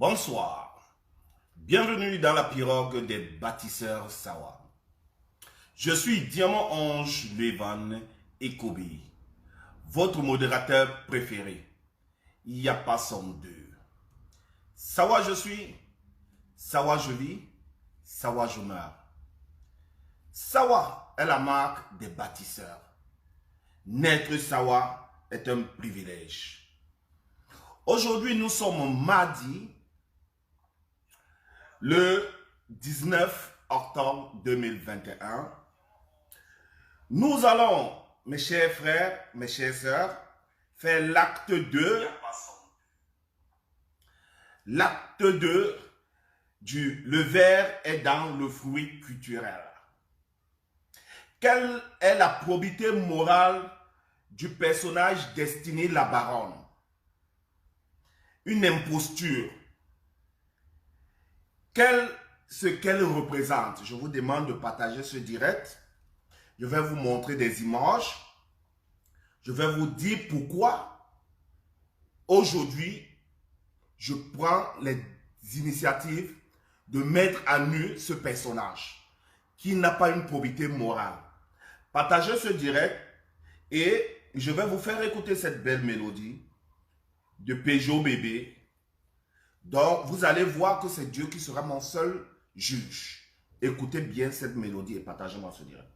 Bonsoir, bienvenue dans la pirogue des bâtisseurs Sawa. Je suis Diamant Ange Levan Ekobi, votre modérateur préféré. Il n'y a pas son deux. Sawa je suis, Sawa je vis, Sawa je meurs. Sawa est la marque des bâtisseurs. Naître Sawa est un privilège. Aujourd'hui, nous sommes mardi, le 19 octobre 2021. Nous allons, mes chers frères, mes chères sœurs, faire l'acte 2. L'acte 2 du Le ver est dans le fruit culturel. Quelle est la probité morale du personnage destiné la baronne? Une imposture. Ce qu'elle représente. Je vous demande de partager ce direct. Je vais vous montrer des images. Je vais vous dire pourquoi aujourd'hui je prends les initiatives de mettre à nu ce personnage qui n'a pas une probité morale. Partagez ce direct et je vais vous faire écouter cette belle mélodie de Peugeot Bébé. Donc, vous allez voir que c'est Dieu qui sera mon seul juge. Écoutez bien cette mélodie et partagez-moi ce direct.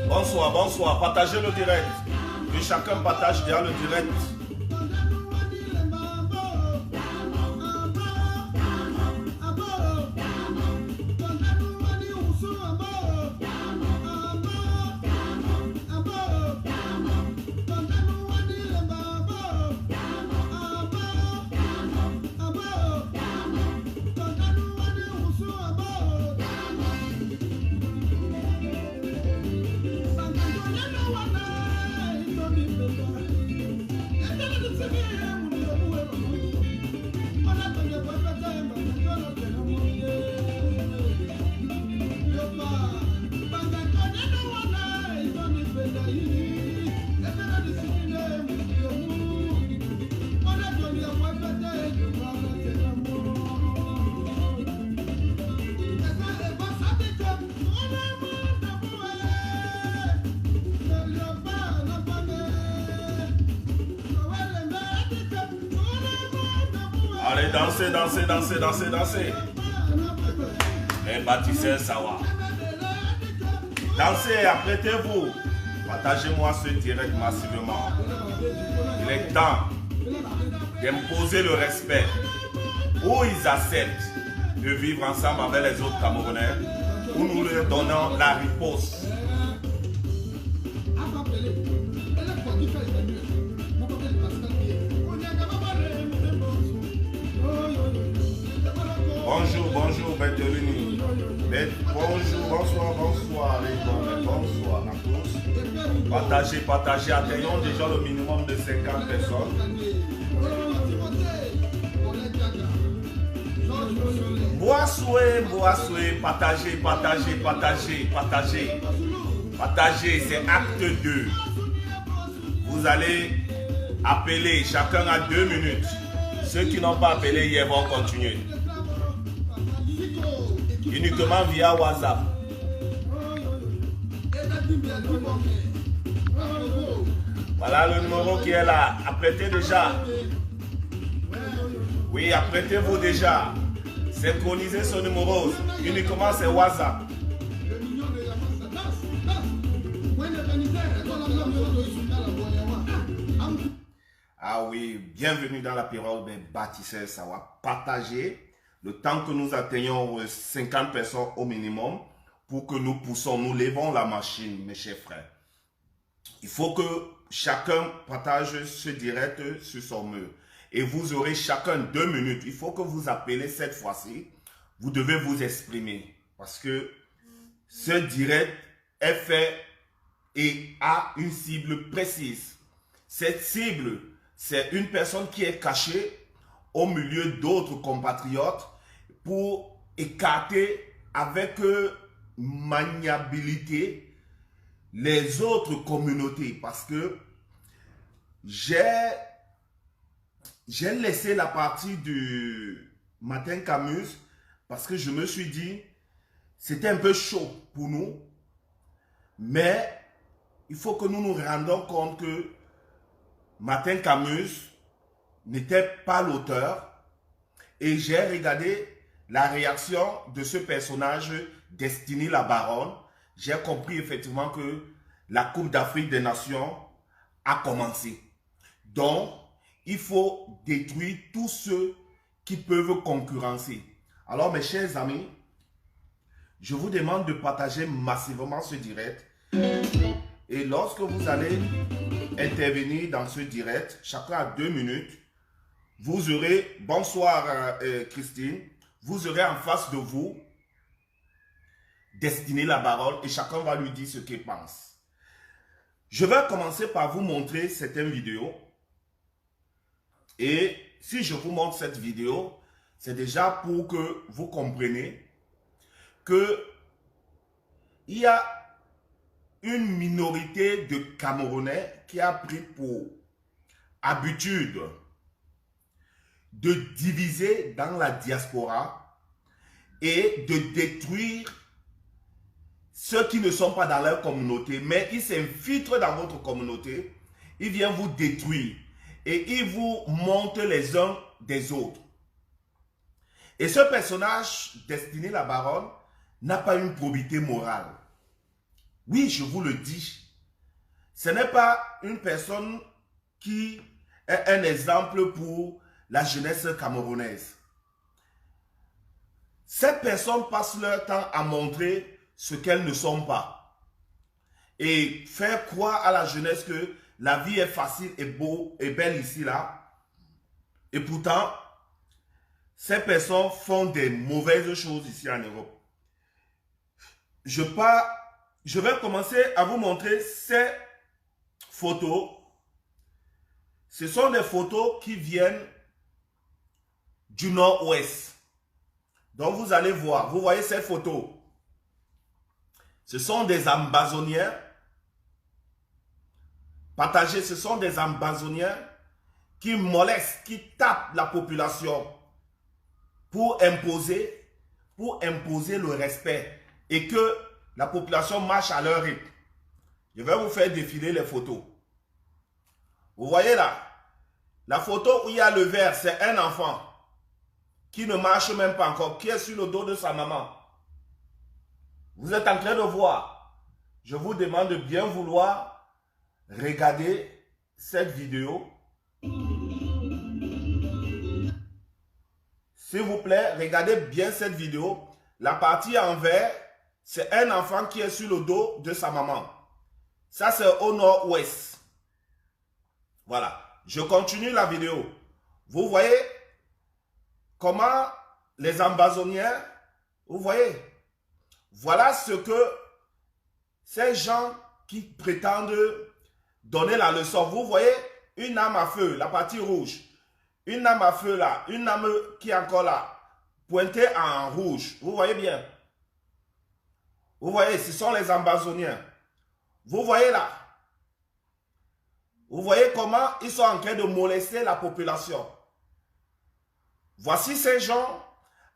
Bonsoir, bonsoir. Partagez le direct. Que chacun partage bien le direct. Allez, dansez, dansez, dansez, dansez, dansez. Les bâtisseurs Sawa. Dansez, apprêtez-vous. Partagez-moi ce direct massivement. Il est temps d'imposer le respect. Où ils acceptent de vivre ensemble avec les autres Camerounais, où nous leur donnons la riposte. Bonjour, bonjour, Bettelini. Bonjour, bonsoir, bonsoir, les bonnes, bonsoir à tous. Partagez, partagez, atteignons déjà le minimum de 50 personnes. Boissoué, partagez, partagez, partagez, partagez. Partagez, c'est acte 2. Vous allez appeler, chacun a 2 minutes. Ceux qui n'ont pas appelé hier vont continuer. Uniquement via WhatsApp. Voilà le numéro qui est là. Apprêtez déjà. Oui, apprêtez-vous déjà. Synchronisez ce numéro. Uniquement c'est WhatsApp. Ah oui, bienvenue dans la période des bâtisseurs Sawa. Partagez le temps que nous atteignons 50 personnes au minimum pour que nous poussons, nous levons la machine, mes chers frères. Il faut que chacun partage ce direct sur son mur. Et vous aurez chacun 2 minutes. Il faut que vous appelez cette fois-ci. Vous devez vous exprimer. Parce que ce direct est fait et a une cible précise. Cette cible, c'est une personne qui est cachée au milieu d'autres compatriotes pour écarter avec maniabilité les autres communautés. Parce que j'ai laissé la partie du Matin Camus parce que je me suis dit c'était un peu chaud pour nous, mais il faut que nous nous rendions compte que Matin Camus n'était pas l'auteur. Et j'ai regardé la réaction de ce personnage, Destiny la Baronne. J'ai compris effectivement que la Coupe d'Afrique des Nations a commencé. Donc, il faut détruire tous ceux qui peuvent concurrencer. Alors, mes chers amis, je vous demande de partager massivement ce direct. Et lorsque vous allez intervenir dans ce direct, chacun a 2 minutes, vous aurez, bonsoir Christine, vous aurez en face de vous Destiny la Baronne et chacun va lui dire ce qu'il pense. Je vais commencer par vous montrer certaines vidéos. Et si je vous montre cette vidéo, c'est déjà pour que vous compreniez que il y a une minorité de Camerounais qui a pris pour habitude de diviser dans la diaspora et de détruire ceux qui ne sont pas dans leur communauté, mais ils s'infiltrent dans votre communauté, ils viennent vous détruire et ils vous montent les uns des autres. Et ce personnage, Destiny la Baronne, n'a pas une probité morale. Oui, je vous le dis. Ce n'est pas une personne qui est un exemple pour la jeunesse camerounaise. Ces personnes passent leur temps à montrer ce qu'elles ne sont pas. Et faire croire à la jeunesse que la vie est facile et beau et belle ici, là. Et pourtant, ces personnes font des mauvaises choses ici en Europe. Je vais commencer à vous montrer ces photos. Ce sont des photos qui viennent du nord-ouest. Donc vous allez voir, vous voyez ces photos. Ce sont des Amazoniens. Partagés, ce sont des Amazoniens qui molestent, qui tapent la population pour imposer le respect et que la population marche à leur rythme. Je vais vous faire défiler les photos. Vous voyez là, la photo où il y a le vert, c'est un enfant. qui ne marche même pas encore, qui est sur le dos de sa maman. Vous êtes en train de voir. Je vous demande de bien vouloir regarder cette vidéo. S'il vous plaît, regardez bien cette vidéo. La partie en vert, c'est un enfant qui est sur le dos de sa maman. Ça, c'est au nord-ouest. Voilà. Je continue la vidéo. Vous voyez comment les Ambazoniens, vous voyez, voilà ce que ces gens qui prétendent donner la leçon. Vous voyez une âme à feu, la partie rouge. Une âme à feu là, une âme qui est encore là, pointée en rouge. Vous voyez bien. Vous voyez, ce sont les Ambazoniens. Vous voyez là. Vous voyez comment ils sont en train de molester la population. Voici ces gens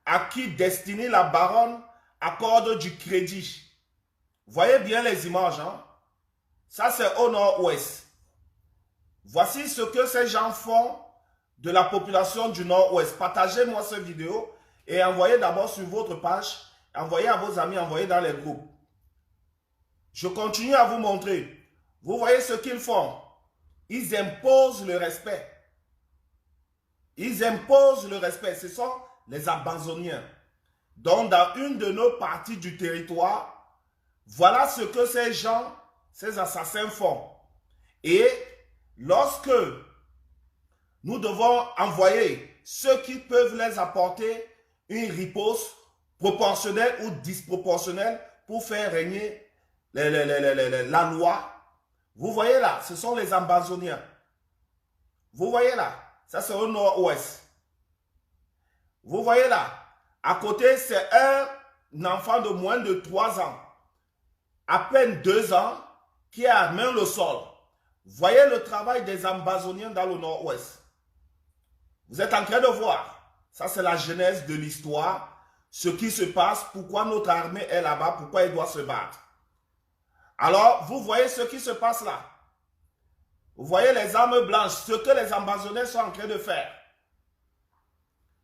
à qui Destiny la baronne accorde du crédit. Voyez bien les images. Hein? Ça, c'est au nord-ouest. Voici ce que ces gens font de la population du nord-ouest. Partagez-moi cette vidéo et envoyez d'abord sur votre page. Envoyez à vos amis, envoyez dans les groupes. Je continue à vous montrer. Vous voyez ce qu'ils font. Ils imposent le respect. Ils imposent le respect. Ce sont les Ambazoniens. Donc, dans une de nos parties du territoire, voilà ce que ces gens, ces assassins font. Et lorsque nous devons envoyer ceux qui peuvent les apporter une riposte proportionnelle ou disproportionnelle pour faire régner la loi. Vous voyez là, ce sont les Ambazoniens. Vous voyez là, ça c'est au nord-ouest. Vous voyez là, à côté c'est un enfant de moins de 3 ans, à peine 2 ans, qui a main le sol. Voyez le travail des Ambazoniens dans le nord-ouest. Vous êtes en train de voir. Ça, c'est la genèse de l'histoire. Ce qui se passe, pourquoi notre armée est là-bas, pourquoi elle doit se battre. Alors, vous voyez ce qui se passe là. Vous voyez les armes blanches, ce que les Ambazoniens sont en train de faire.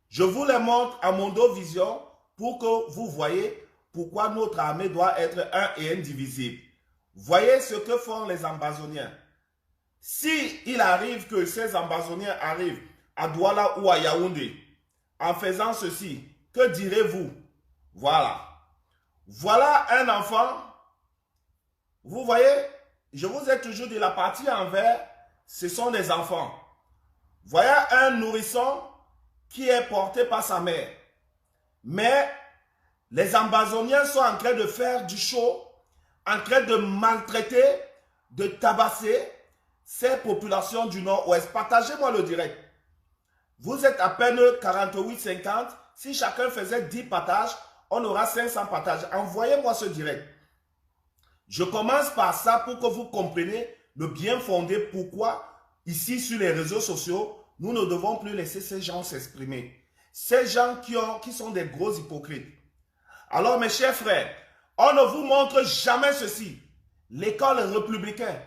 Je vous les montre à Mondo Vision pour que vous voyez pourquoi notre armée doit être un et indivisible. Voyez ce que font les Ambazoniens. Si il arrive que ces Ambazoniens arrivent à Douala ou à Yaoundé, en faisant ceci, que direz-vous? Voilà. Voilà un enfant. Vous voyez, je vous ai toujours dit, la partie en vert, ce sont des enfants. Voyez un nourrisson qui est porté par sa mère. Mais les Ambazoniens sont en train de faire du show, en train de maltraiter, de tabasser ces populations du nord-ouest. Partagez-moi le direct. Vous êtes à peine 48-50. Si chacun faisait 10 partages, on aura 500 partages. Envoyez-moi ce direct. Je commence par ça pour que vous compreniez le bien fondé pourquoi ici sur les réseaux sociaux, nous ne devons plus laisser ces gens s'exprimer. Ces gens qui sont des gros hypocrites. Alors mes chers frères, on ne vous montre jamais ceci. L'école républicaine,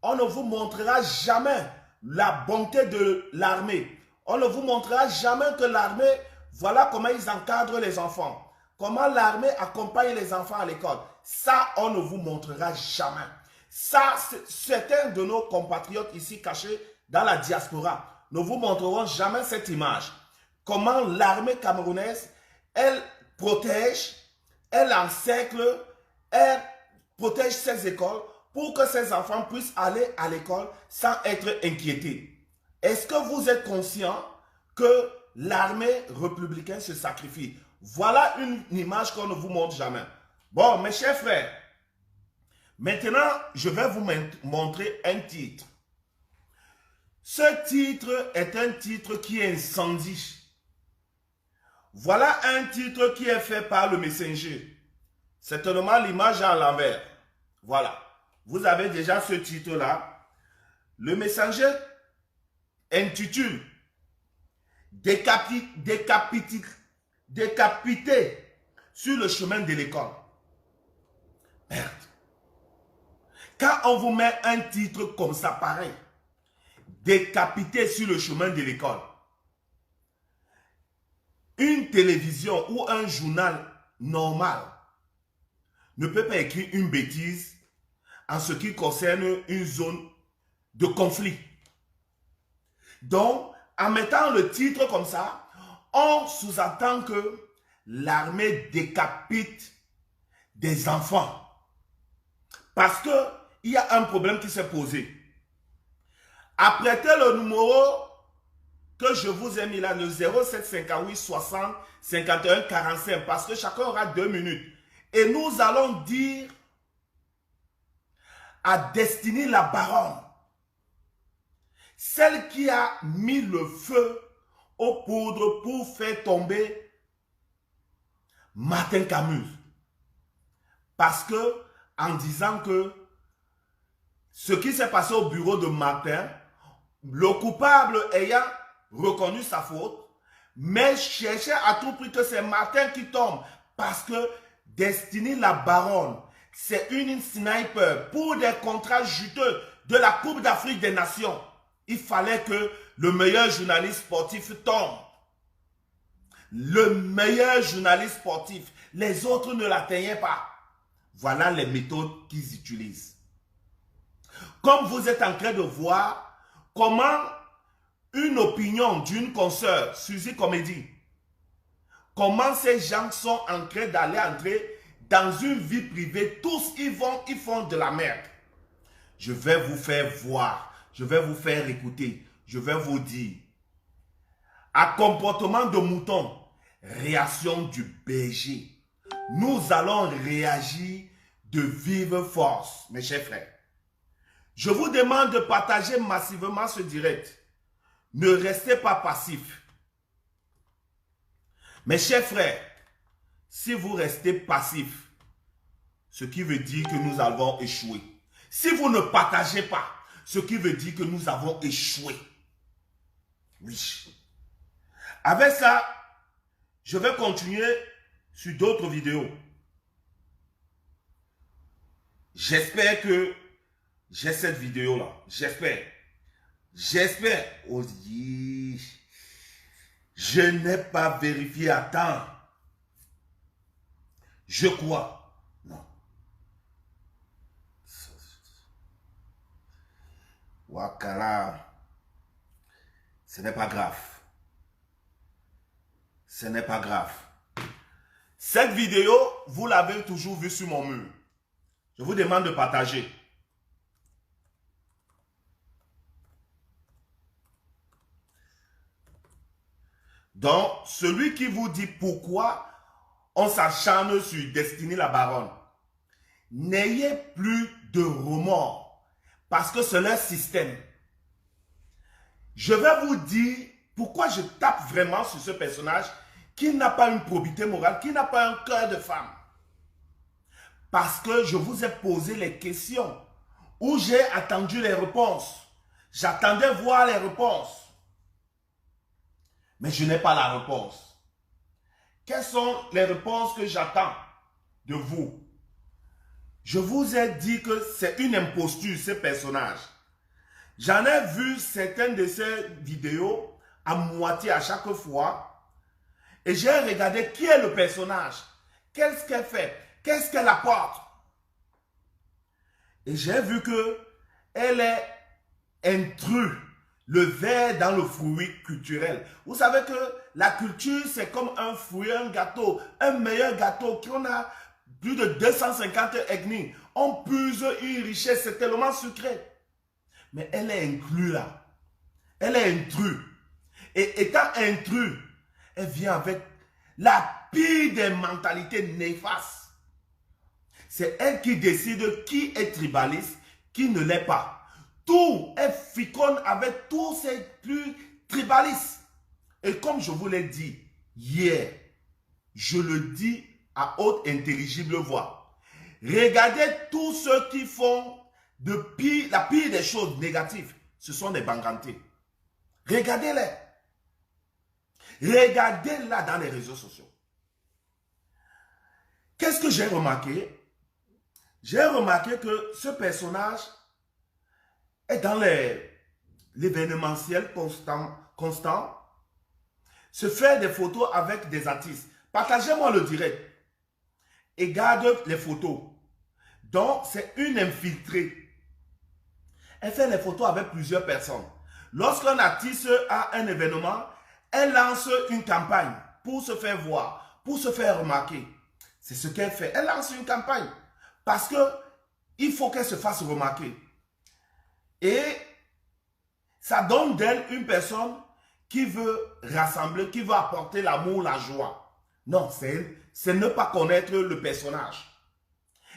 on ne vous montrera jamais la bonté de l'armée. On ne vous montrera jamais que l'armée, voilà comment ils encadrent les enfants. Comment l'armée accompagne les enfants à l'école. Ça, on ne vous montrera jamais. Ça, certains de nos compatriotes ici cachés dans la diaspora ne vous montreront jamais cette image. Comment l'armée camerounaise, elle protège, elle encercle, elle protège ses écoles pour que ses enfants puissent aller à l'école sans être inquiétés. Est-ce que vous êtes conscient que l'armée républicaine se sacrifie? Voilà une image qu'on ne vous montre jamais. Bon, mes chers frères, maintenant, je vais vous montrer un titre. Ce titre est un titre qui incendie. Voilà un titre qui est fait par le Messenger. Certainement, l'image est à l'envers. Voilà. Vous avez déjà ce titre-là. Le Messenger intitule Décapité sur le chemin de l'école. Merde. Quand on vous met un titre comme ça, pareil, décapité sur le chemin de l'école, Une télévision ou un journal normal ne peut pas écrire une bêtise en ce qui concerne une zone de conflit. Donc, en mettant le titre comme ça, on sous-entend que l'armée décapite des enfants. Parce qu'il y a un problème qui s'est posé. Apprêtez le numéro que je vous ai mis là, le 0758 60 51 45, parce que chacun aura 2 minutes. Et nous allons dire à Destiny la baronne, celle qui a mis le feu aux poudres pour faire tomber Martin Camus. Parce que, en disant que ce qui s'est passé au bureau de Martin, le coupable ayant reconnu sa faute, mais cherchait à tout prix que c'est Martin qui tombe. Parce que Destiny la baronne, c'est une sniper pour des contrats juteux de la Coupe d'Afrique des Nations. Il fallait que le meilleur journaliste sportif tombe. Le meilleur journaliste sportif. Les autres ne l'atteignaient pas. Voilà les méthodes qu'ils utilisent. Comme vous êtes en train de voir comment une opinion d'une consoeur, Suzy Comédie, comment ces gens sont en train d'aller entrer dans une vie privée, tous ils font de la merde. Je vais vous faire voir, je vais vous faire écouter, je vais vous dire. À comportement de mouton, réaction du berger. Nous allons réagir de vive force, mes chers frères. Je vous demande de partager massivement ce direct. Ne restez pas passifs. Mes chers frères, si vous restez passifs, ce qui veut dire que nous avons échoué. Si vous ne partagez pas, ce qui veut dire que nous avons échoué. Oui. Avec ça, je vais continuer sur d'autres vidéos. J'espère que j'ai cette vidéo-là. J'espère. J'espère. Oh, je n'ai pas vérifié à temps. Je crois. Non. Wakala. Ce n'est pas grave. Ce n'est pas grave. Cette vidéo, vous l'avez toujours vue sur mon mur. Je vous demande de partager. Donc, celui qui vous dit pourquoi on s'acharne sur Destiny la baronne, n'ayez plus de remords parce que c'est leur système. Je vais vous dire pourquoi je tape vraiment sur ce personnage qui n'a pas une probité morale, qui n'a pas un cœur de femme. Parce que je vous ai posé les questions où j'ai attendu les réponses. J'attendais voir les réponses. Mais je n'ai pas la réponse. Quelles sont les réponses que j'attends de vous? Je vous ai dit que c'est une imposture, ce personnage. J'en ai vu certaines de ces vidéos à moitié à chaque fois. Et j'ai regardé qui est le personnage. Qu'est-ce qu'elle fait? Qu'est-ce qu'elle apporte? Et j'ai vu que elle est intrus. Le ver dans le fruit culturel. Vous savez que la culture, c'est comme un fruit, un gâteau, un meilleur gâteau qu'on a plus de 250 ethnies. On puise une richesse, c'est tellement sucré. Mais elle est inclue là. Elle est intrus. Et étant intrus, elle vient avec la pire des mentalités néfastes. C'est elle qui décide qui est tribaliste, qui ne l'est pas. Tout est ficonne avec tous ces plus tribalistes. Et comme je vous l'ai dit hier, je le dis à haute intelligible voix. Regardez tous ceux qui font la pire des choses négatives. Ce sont des bangantés. Regardez-les. Regardez-la dans les réseaux sociaux. Qu'est-ce que j'ai remarqué? J'ai remarqué que ce personnage est dans l'événementiel constant. se faire des photos avec des artistes. Partagez-moi le direct et garde les photos. Donc, c'est une infiltrée. Elle fait les photos avec plusieurs personnes. Lorsqu'un artiste a un événement, elle lance une campagne pour se faire voir, pour se faire remarquer. C'est ce qu'elle fait. Elle lance une campagne parce que il faut qu'elle se fasse remarquer. Et ça donne d'elle une personne qui veut rassembler, qui veut apporter l'amour, la joie. Non, c'est ne pas connaître le personnage.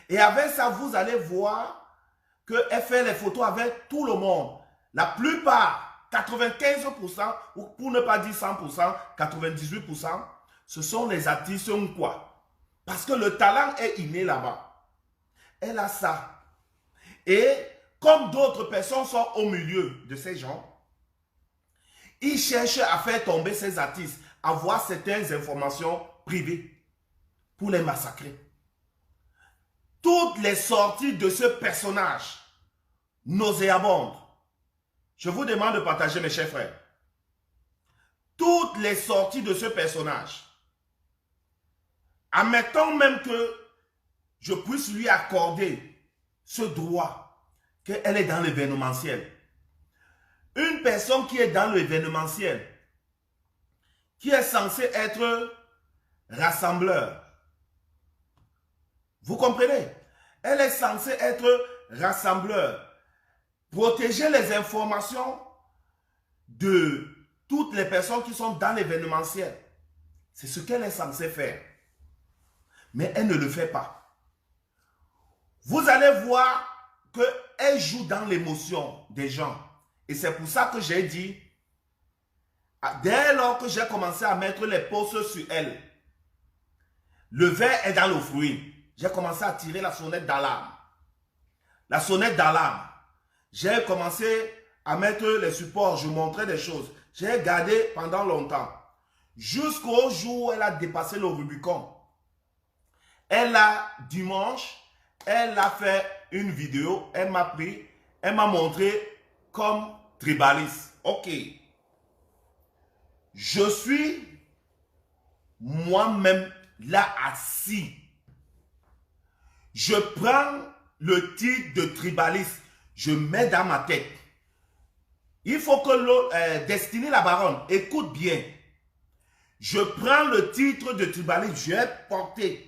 Et avec ça, vous allez voir qu'elle fait les photos avec tout le monde. La plupart, 95%, ou pour ne pas dire 100%, 98%, ce sont les artistes ou quoi. Parce que le talent est inné là-bas. Elle a ça. Et comme d'autres personnes sont au milieu de ces gens, ils cherchent à faire tomber ces artistes, à avoir certaines informations privées pour les massacrer. Toutes les sorties de ce personnage nauséabondes, je vous demande de partager, mes chers frères. Toutes les sorties de ce personnage, admettons même que je puisse lui accorder ce droit qu'elle est dans l'événementiel. Une personne qui est dans l'événementiel, qui est censée être rassembleur, vous comprenez? Elle est censée être rassembleur, protéger les informations de toutes les personnes qui sont dans l'événementiel. C'est ce qu'elle est censée faire. Mais elle ne le fait pas. Vous allez voir qu'elle joue dans l'émotion des gens. Et c'est pour ça que j'ai dit, dès lors que j'ai commencé à mettre les posts sur elle, le verre est dans le fruit. J'ai commencé à tirer la sonnette d'alarme. La sonnette d'alarme. J'ai commencé à mettre les supports, je montrais des choses. J'ai gardé pendant longtemps. Jusqu'au jour où elle a dépassé le Rubicon. Elle a, dimanche, elle a fait une vidéo. Elle m'a pris, elle m'a montré comme tribaliste. Ok. Je suis moi-même là assis. Je prends le titre de tribaliste. Je mets dans ma tête. Il faut que Destiny la Baronne écoute bien. Je prends le titre de tribaliste. J'ai porté.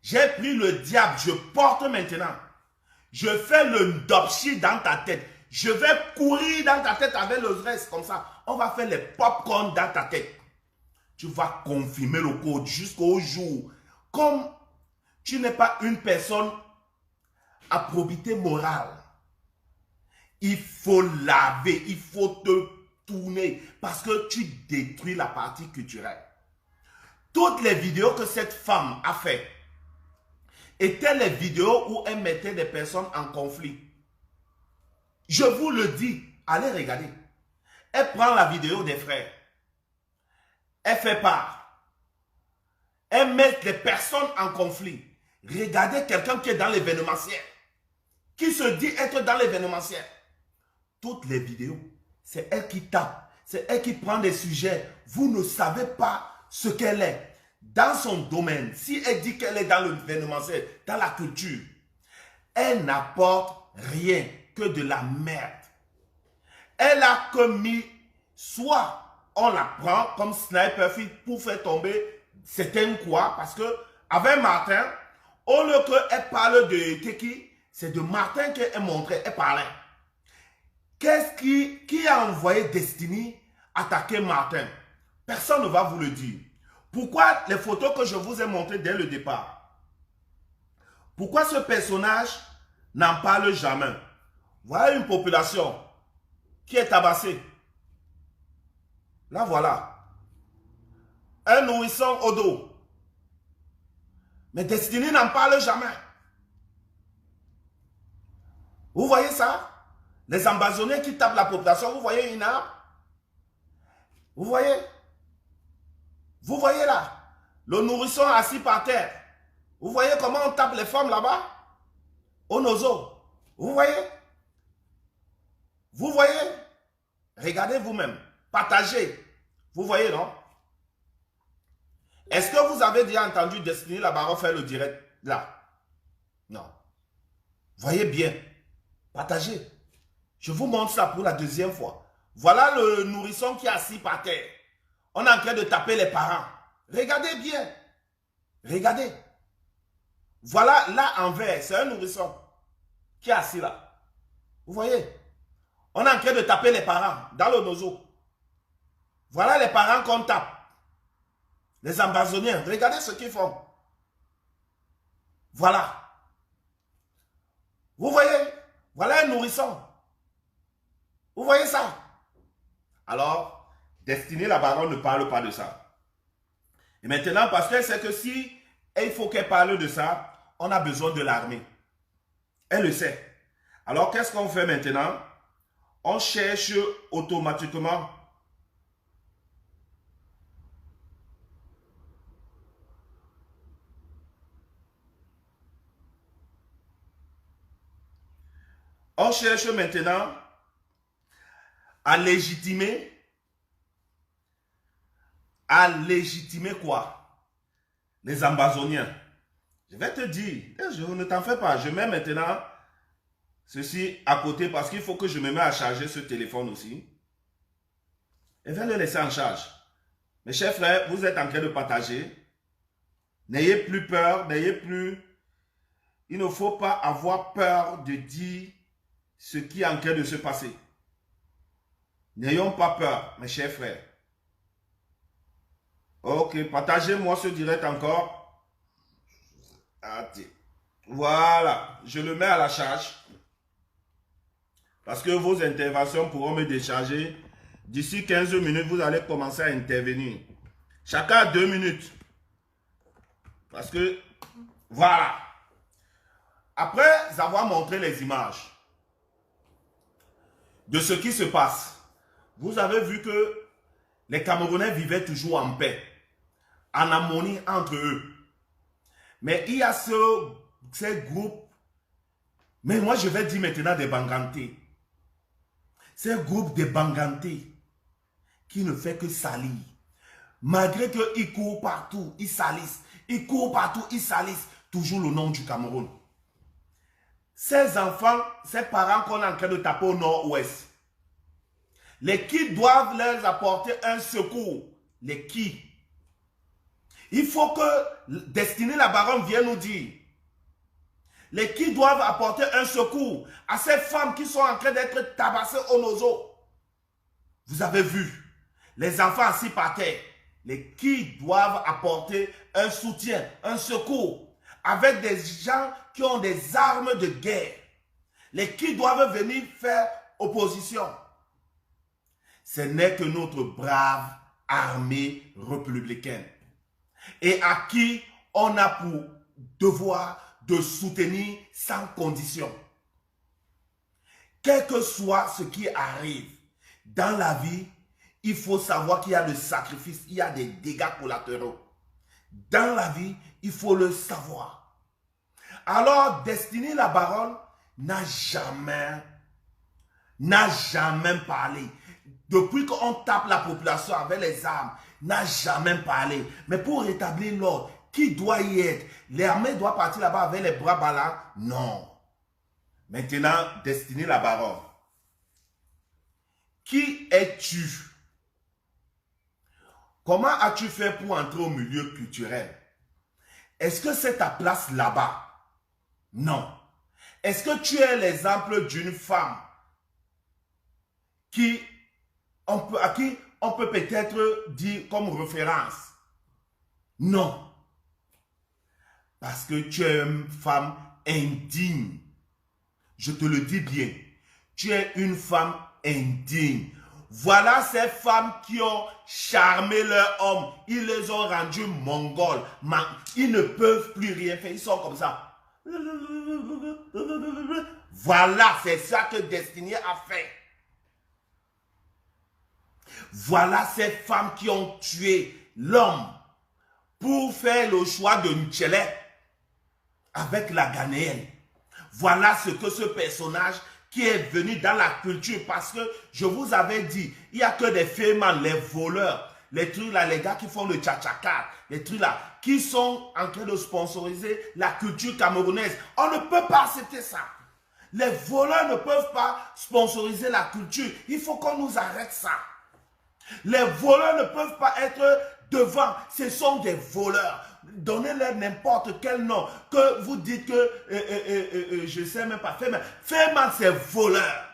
J'ai pris le diable. Je porte maintenant. Je fais le ndopchi dans ta tête. Je vais courir dans ta tête avec le reste comme ça. On va faire les popcorn dans ta tête. Tu vas confirmer le code jusqu'au jour. Comme tu n'es pas une personne à probité morale. Il faut laver, il faut te tourner parce que tu détruis la partie culturelle. Toutes les vidéos que cette femme a fait étaient les vidéos où elle mettait des personnes en conflit. Je vous le dis, allez regarder. Elle prend la vidéo des frères. Elle fait part. Elle met les personnes en conflit. Regardez quelqu'un qui est dans l'événementiel. Qui se dit être dans l'événementiel. Toutes les vidéos, c'est elle qui tape. C'est elle qui prend des sujets. Vous ne savez pas ce qu'elle est. Dans son domaine, si elle dit qu'elle est dans l'événementiel, dans la culture, elle n'apporte rien que de la merde. Elle a commis, soit on la prend comme sniper pour faire tomber certains quoi, parce que avec Martin, au lieu qu'elle parle de Keki, c'est de Martin qu'elle montrait, elle parlait. Qui a envoyé Destiny attaquer Martin? Personne ne va vous le dire. Pourquoi les photos que je vous ai montrées dès le départ? Pourquoi ce personnage n'en parle jamais? Voilà une population qui est tabassée. Là voilà. Un nourrisson au dos. Mais Destiny n'en parle jamais. Vous voyez ça? Les ambazoniens qui tapent la population, vous voyez une arme? Vous voyez? Vous voyez là? Le nourrisson assis par terre. Vous voyez comment on tape les femmes là-bas? Au nozo. Vous voyez? Vous voyez? Regardez vous-même. Partagez. Vous voyez, non? Est-ce que vous avez déjà entendu Destiny la Baronne faire le direct là? Non. Voyez bien. Partagez. Je vous montre ça pour la deuxième fois. Voilà le nourrisson qui est assis par terre. On est en train de taper les parents. Regardez bien. Regardez. Voilà là en vert, c'est un nourrisson qui est assis là. Vous voyez? On est en train de taper les parents dans le nozo. Voilà les parents qu'on tape. Les Amazoniens. Regardez ce qu'ils font. Voilà. Vous voyez? Voilà un nourrisson. Vous voyez ça? Alors, Destiny la Baronne ne parle pas de ça. Et maintenant, parce qu'elle sait que si il faut qu'elle parle de ça, on a besoin de l'armée. Elle le sait. Alors, qu'est-ce qu'on fait maintenant? On cherche automatiquement. On cherche maintenant à légitimer quoi? Les Amazoniens. Je vais te dire, je ne t'en fais pas, je mets maintenant ceci à côté parce qu'il faut que je me mette à charger ce téléphone aussi. Et vais le laisser en charge. Mes chers frères, vous êtes en train de partager. N'ayez plus peur, n'ayez plus... Il ne faut pas avoir peur de dire ce qui est en train de se passer. N'ayons pas peur, mes chers frères. Ok, partagez-moi ce direct encore. Voilà, je le mets à la charge. Parce que vos interventions pourront me décharger. D'ici 15 minutes, vous allez commencer à intervenir. Chacun a 2 minutes. Parce que, voilà. Après avoir montré les images de ce qui se passe, vous avez vu que les Camerounais vivaient toujours en paix, en harmonie entre eux. Mais il y a ces groupes, mais moi je vais dire maintenant des Bangantés. Ces groupes de Bangantés qui ne fait que salir. Malgré qu'ils courent partout, ils salissent. Ils courent partout, ils salissent. Toujours le nom du Cameroun. Ces enfants, ces parents qu'on est en train de taper au nord-ouest, les qui doivent leur apporter un secours. Les qui? Il faut que Destiny la Baronne vienne nous dire. Les qui doivent apporter un secours à ces femmes qui sont en train d'être tabassées au nozo. Vous avez vu, les enfants assis par terre, les qui doivent apporter un soutien, un secours, avec des gens qui ont des armes de guerre. Les qui doivent venir faire opposition. Ce n'est que notre brave armée républicaine. Et à qui on a pour devoir de soutenir sans condition. Quel que soit ce qui arrive dans la vie, il faut savoir qu'il y a des sacrifices, il y a des dégâts collatéraux. Dans la vie, il faut le savoir. Alors, Destiny la Baronne n'a jamais parlé. Depuis qu'on tape la population avec les armes, n'a jamais parlé. Mais pour rétablir l'ordre, qui doit y être? L'armée doit partir là-bas avec les bras ballants? Non. Maintenant, Destiny la Baronne. Qui es-tu? Comment as-tu fait pour entrer au milieu culturel? Est-ce que c'est ta place là-bas? Non. Est-ce que tu es l'exemple d'une femme à qui on peut peut-être dire comme référence? Non. Parce que tu es une femme indigne. Je te le dis bien. Tu es une femme indigne. Voilà ces femmes qui ont charmé leurs hommes. Ils les ont rendus mongols. Ils ne peuvent plus rien faire. Ils sont comme ça. Voilà, c'est ça que Destiny a fait. Voilà ces femmes qui ont tué l'homme pour faire le choix de Nchele avec la Ghanéenne. Voilà ce que ce personnage qui est venu dans la culture, parce que je vous avais dit, il n'y a que des fémins, les voleurs, les trucs là, les gars qui font le tcha-tcha-kat, les trucs là, qui sont en train de sponsoriser la culture camerounaise. On ne peut pas accepter ça. Les voleurs ne peuvent pas sponsoriser la culture. Il faut qu'on nous arrête ça. Les voleurs ne peuvent pas être devant. Ce sont des voleurs. Donnez-leur n'importe quel nom. Que vous dites que, je ne sais même pas, Feman c'est voleur.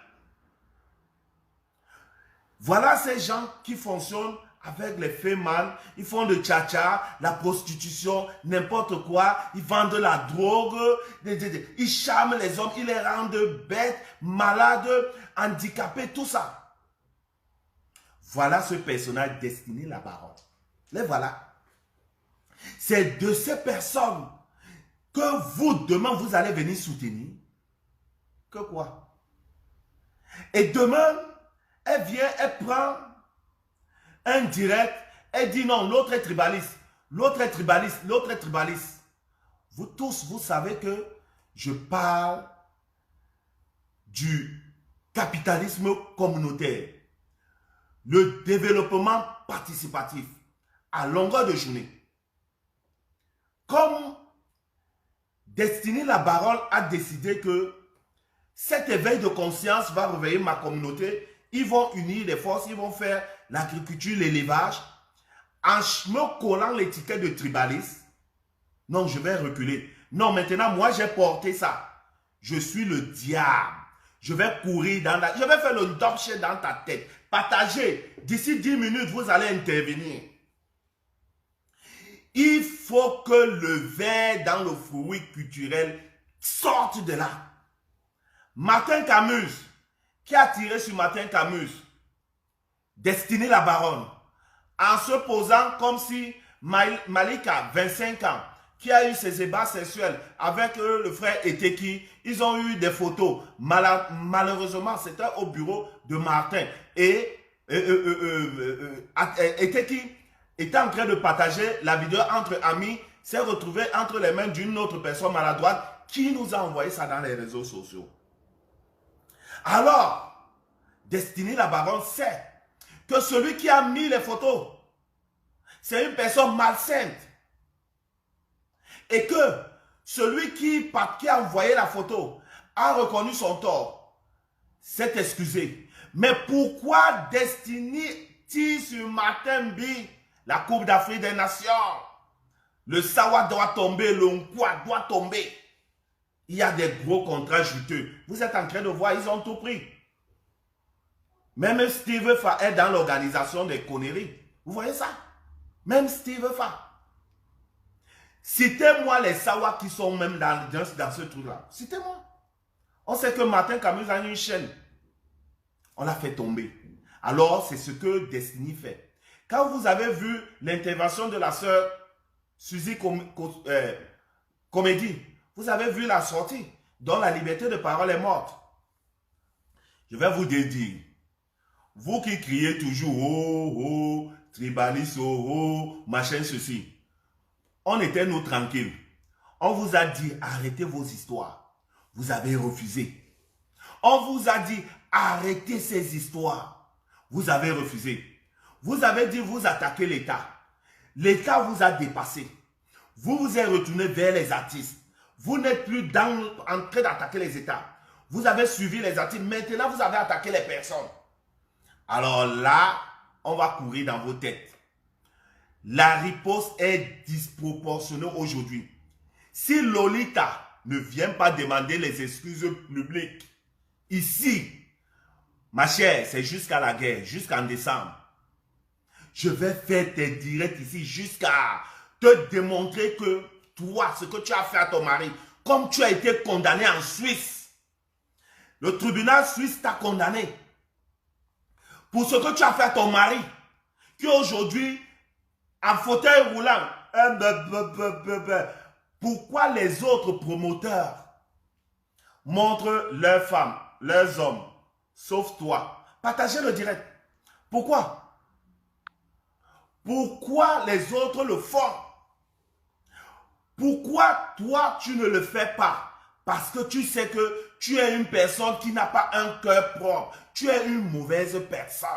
Voilà ces gens qui fonctionnent avec les Feman. Ils font le tcha-tcha, la prostitution, n'importe quoi. Ils vendent la drogue. Ils charment les hommes. Ils les rendent bêtes, malades, handicapés, tout ça. Voilà ce personnage destiné la baronne. Les voilà. C'est de ces personnes que vous, demain, vous allez venir soutenir. Que quoi? Et demain, elle vient, elle prend un direct, elle dit non, l'autre est tribaliste, l'autre est tribaliste, l'autre est tribaliste. Vous tous, vous savez que je parle du capitalisme communautaire, le développement participatif à longueur de journée. Comme Destiny la Baronne a décidé que cet éveil de conscience va réveiller ma communauté, ils vont unir les forces, ils vont faire l'agriculture, l'élevage, en me collant l'étiquette de tribaliste. Non, je vais reculer. Non, maintenant, moi, j'ai porté ça. Je suis le diable. Je vais courir dans la... Je vais faire le dopche dans ta tête. Partagez. D'ici 10 minutes, vous allez intervenir. Il faut que le ver dans le fruit culturel sorte de là. Martin Camus, qui a tiré sur Martin Camus, Destiny la Baronne, en se posant comme si Malika, 25 ans, qui a eu ses ébats sexuels avec le frère Eteki, ils ont eu des photos. Malheureusement, c'était au bureau de Martin. Et Eteki était en train de partager la vidéo entre amis, s'est retrouvé entre les mains d'une autre personne maladroite qui nous a envoyé ça dans les réseaux sociaux. Alors, Destiny la Baronne sait que celui qui a mis les photos, c'est une personne malsaine. Et que celui qui a envoyé la photo a reconnu son tort, s'est excusé. Mais pourquoi Destiny tire sur Martin B, la Coupe d'Afrique des Nations? Le Sawa doit tomber, le Nkwa doit tomber. Il y a des gros contrats juteux. Vous êtes en train de voir, ils ont tout pris. Même Steve Fa est dans l'organisation des conneries. Vous voyez ça? Même Steve Fa. Citez-moi les Sawa qui sont même dans ce truc-là. Citez-moi. On sait que Martin Camus a une chaîne. On l'a fait tomber. Alors, c'est ce que Destiny fait. Quand vous avez vu l'intervention de la sœur Suzy Comédie, vous avez vu la sortie dont la liberté de parole est morte. Je vais vous dire, vous qui criez toujours, oh, oh, tribaliste, oh, oh, machin, ceci. On était nous tranquilles. On vous a dit, arrêtez vos histoires. Vous avez refusé. On vous a dit, arrêtez ces histoires. Vous avez refusé. Vous avez dit, vous attaquez l'État. L'État vous a dépassé. Vous vous êtes retourné vers les artistes. Vous n'êtes plus en train d'attaquer les États. Vous avez suivi les artistes. Maintenant, vous avez attaqué les personnes. Alors là, on va courir dans vos têtes. La riposte est disproportionnée aujourd'hui. Si Lolita ne vient pas demander les excuses publiques, ici, ma chère, c'est jusqu'à la guerre, jusqu'en décembre. Je vais faire tes directs ici jusqu'à te démontrer que toi, ce que tu as fait à ton mari, comme tu as été condamné en Suisse, le tribunal suisse t'a condamné pour ce que tu as fait à ton mari, qui aujourd'hui, en fauteuil roulant, pourquoi les autres promoteurs montrent leurs femmes, leurs hommes, sauf toi? Partagez le direct. Pourquoi? Pourquoi les autres le font? Pourquoi toi tu ne le fais pas? Parce que tu sais que tu es une personne qui n'a pas un cœur propre. Tu es une mauvaise personne.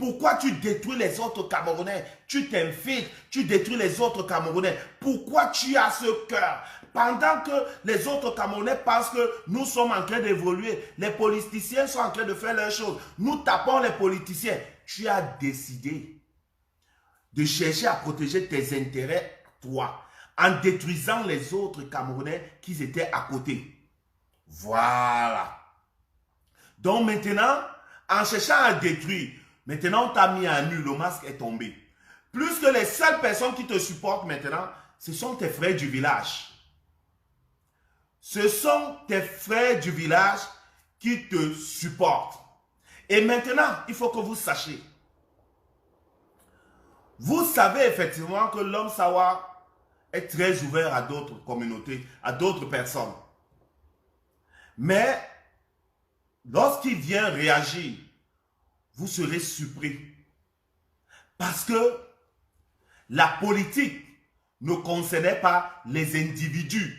Pourquoi tu détruis les autres Camerounais? Tu t'infiltres, tu détruis les autres Camerounais. Pourquoi tu as ce cœur? Pendant que les autres Camerounais pensent que nous sommes en train d'évoluer, les politiciens sont en train de faire leurs choses. Nous tapons les politiciens. Tu as décidé de chercher à protéger tes intérêts, toi, en détruisant les autres Camerounais qui étaient à côté. Voilà. Donc maintenant, en cherchant à détruire, maintenant on t'a mis à nu, le masque est tombé. Plus que les seules personnes qui te supportent maintenant, ce sont tes frères du village. Ce sont tes frères du village qui te supportent. Et maintenant, il faut que vous sachiez. Vous savez effectivement que l'homme Sawa est très ouvert à d'autres communautés, à d'autres personnes. Mais lorsqu'il vient réagir, vous serez surpris. Parce que la politique ne concernait pas les individus.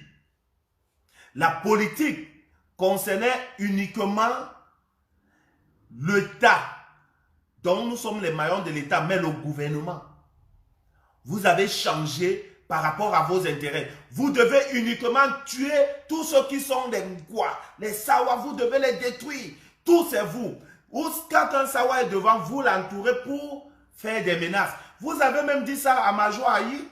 La politique concernait uniquement l'État. Donc nous sommes les maillons de l'État, mais le gouvernement. Vous avez changé par rapport à vos intérêts. Vous devez uniquement tuer tous ceux qui sont des Nkwa. Les Sawa, vous devez les détruire. Tous c'est vous. Quand un Sawa est devant, vous l'entourez pour faire des menaces. Vous avez même dit ça à Major Ayi.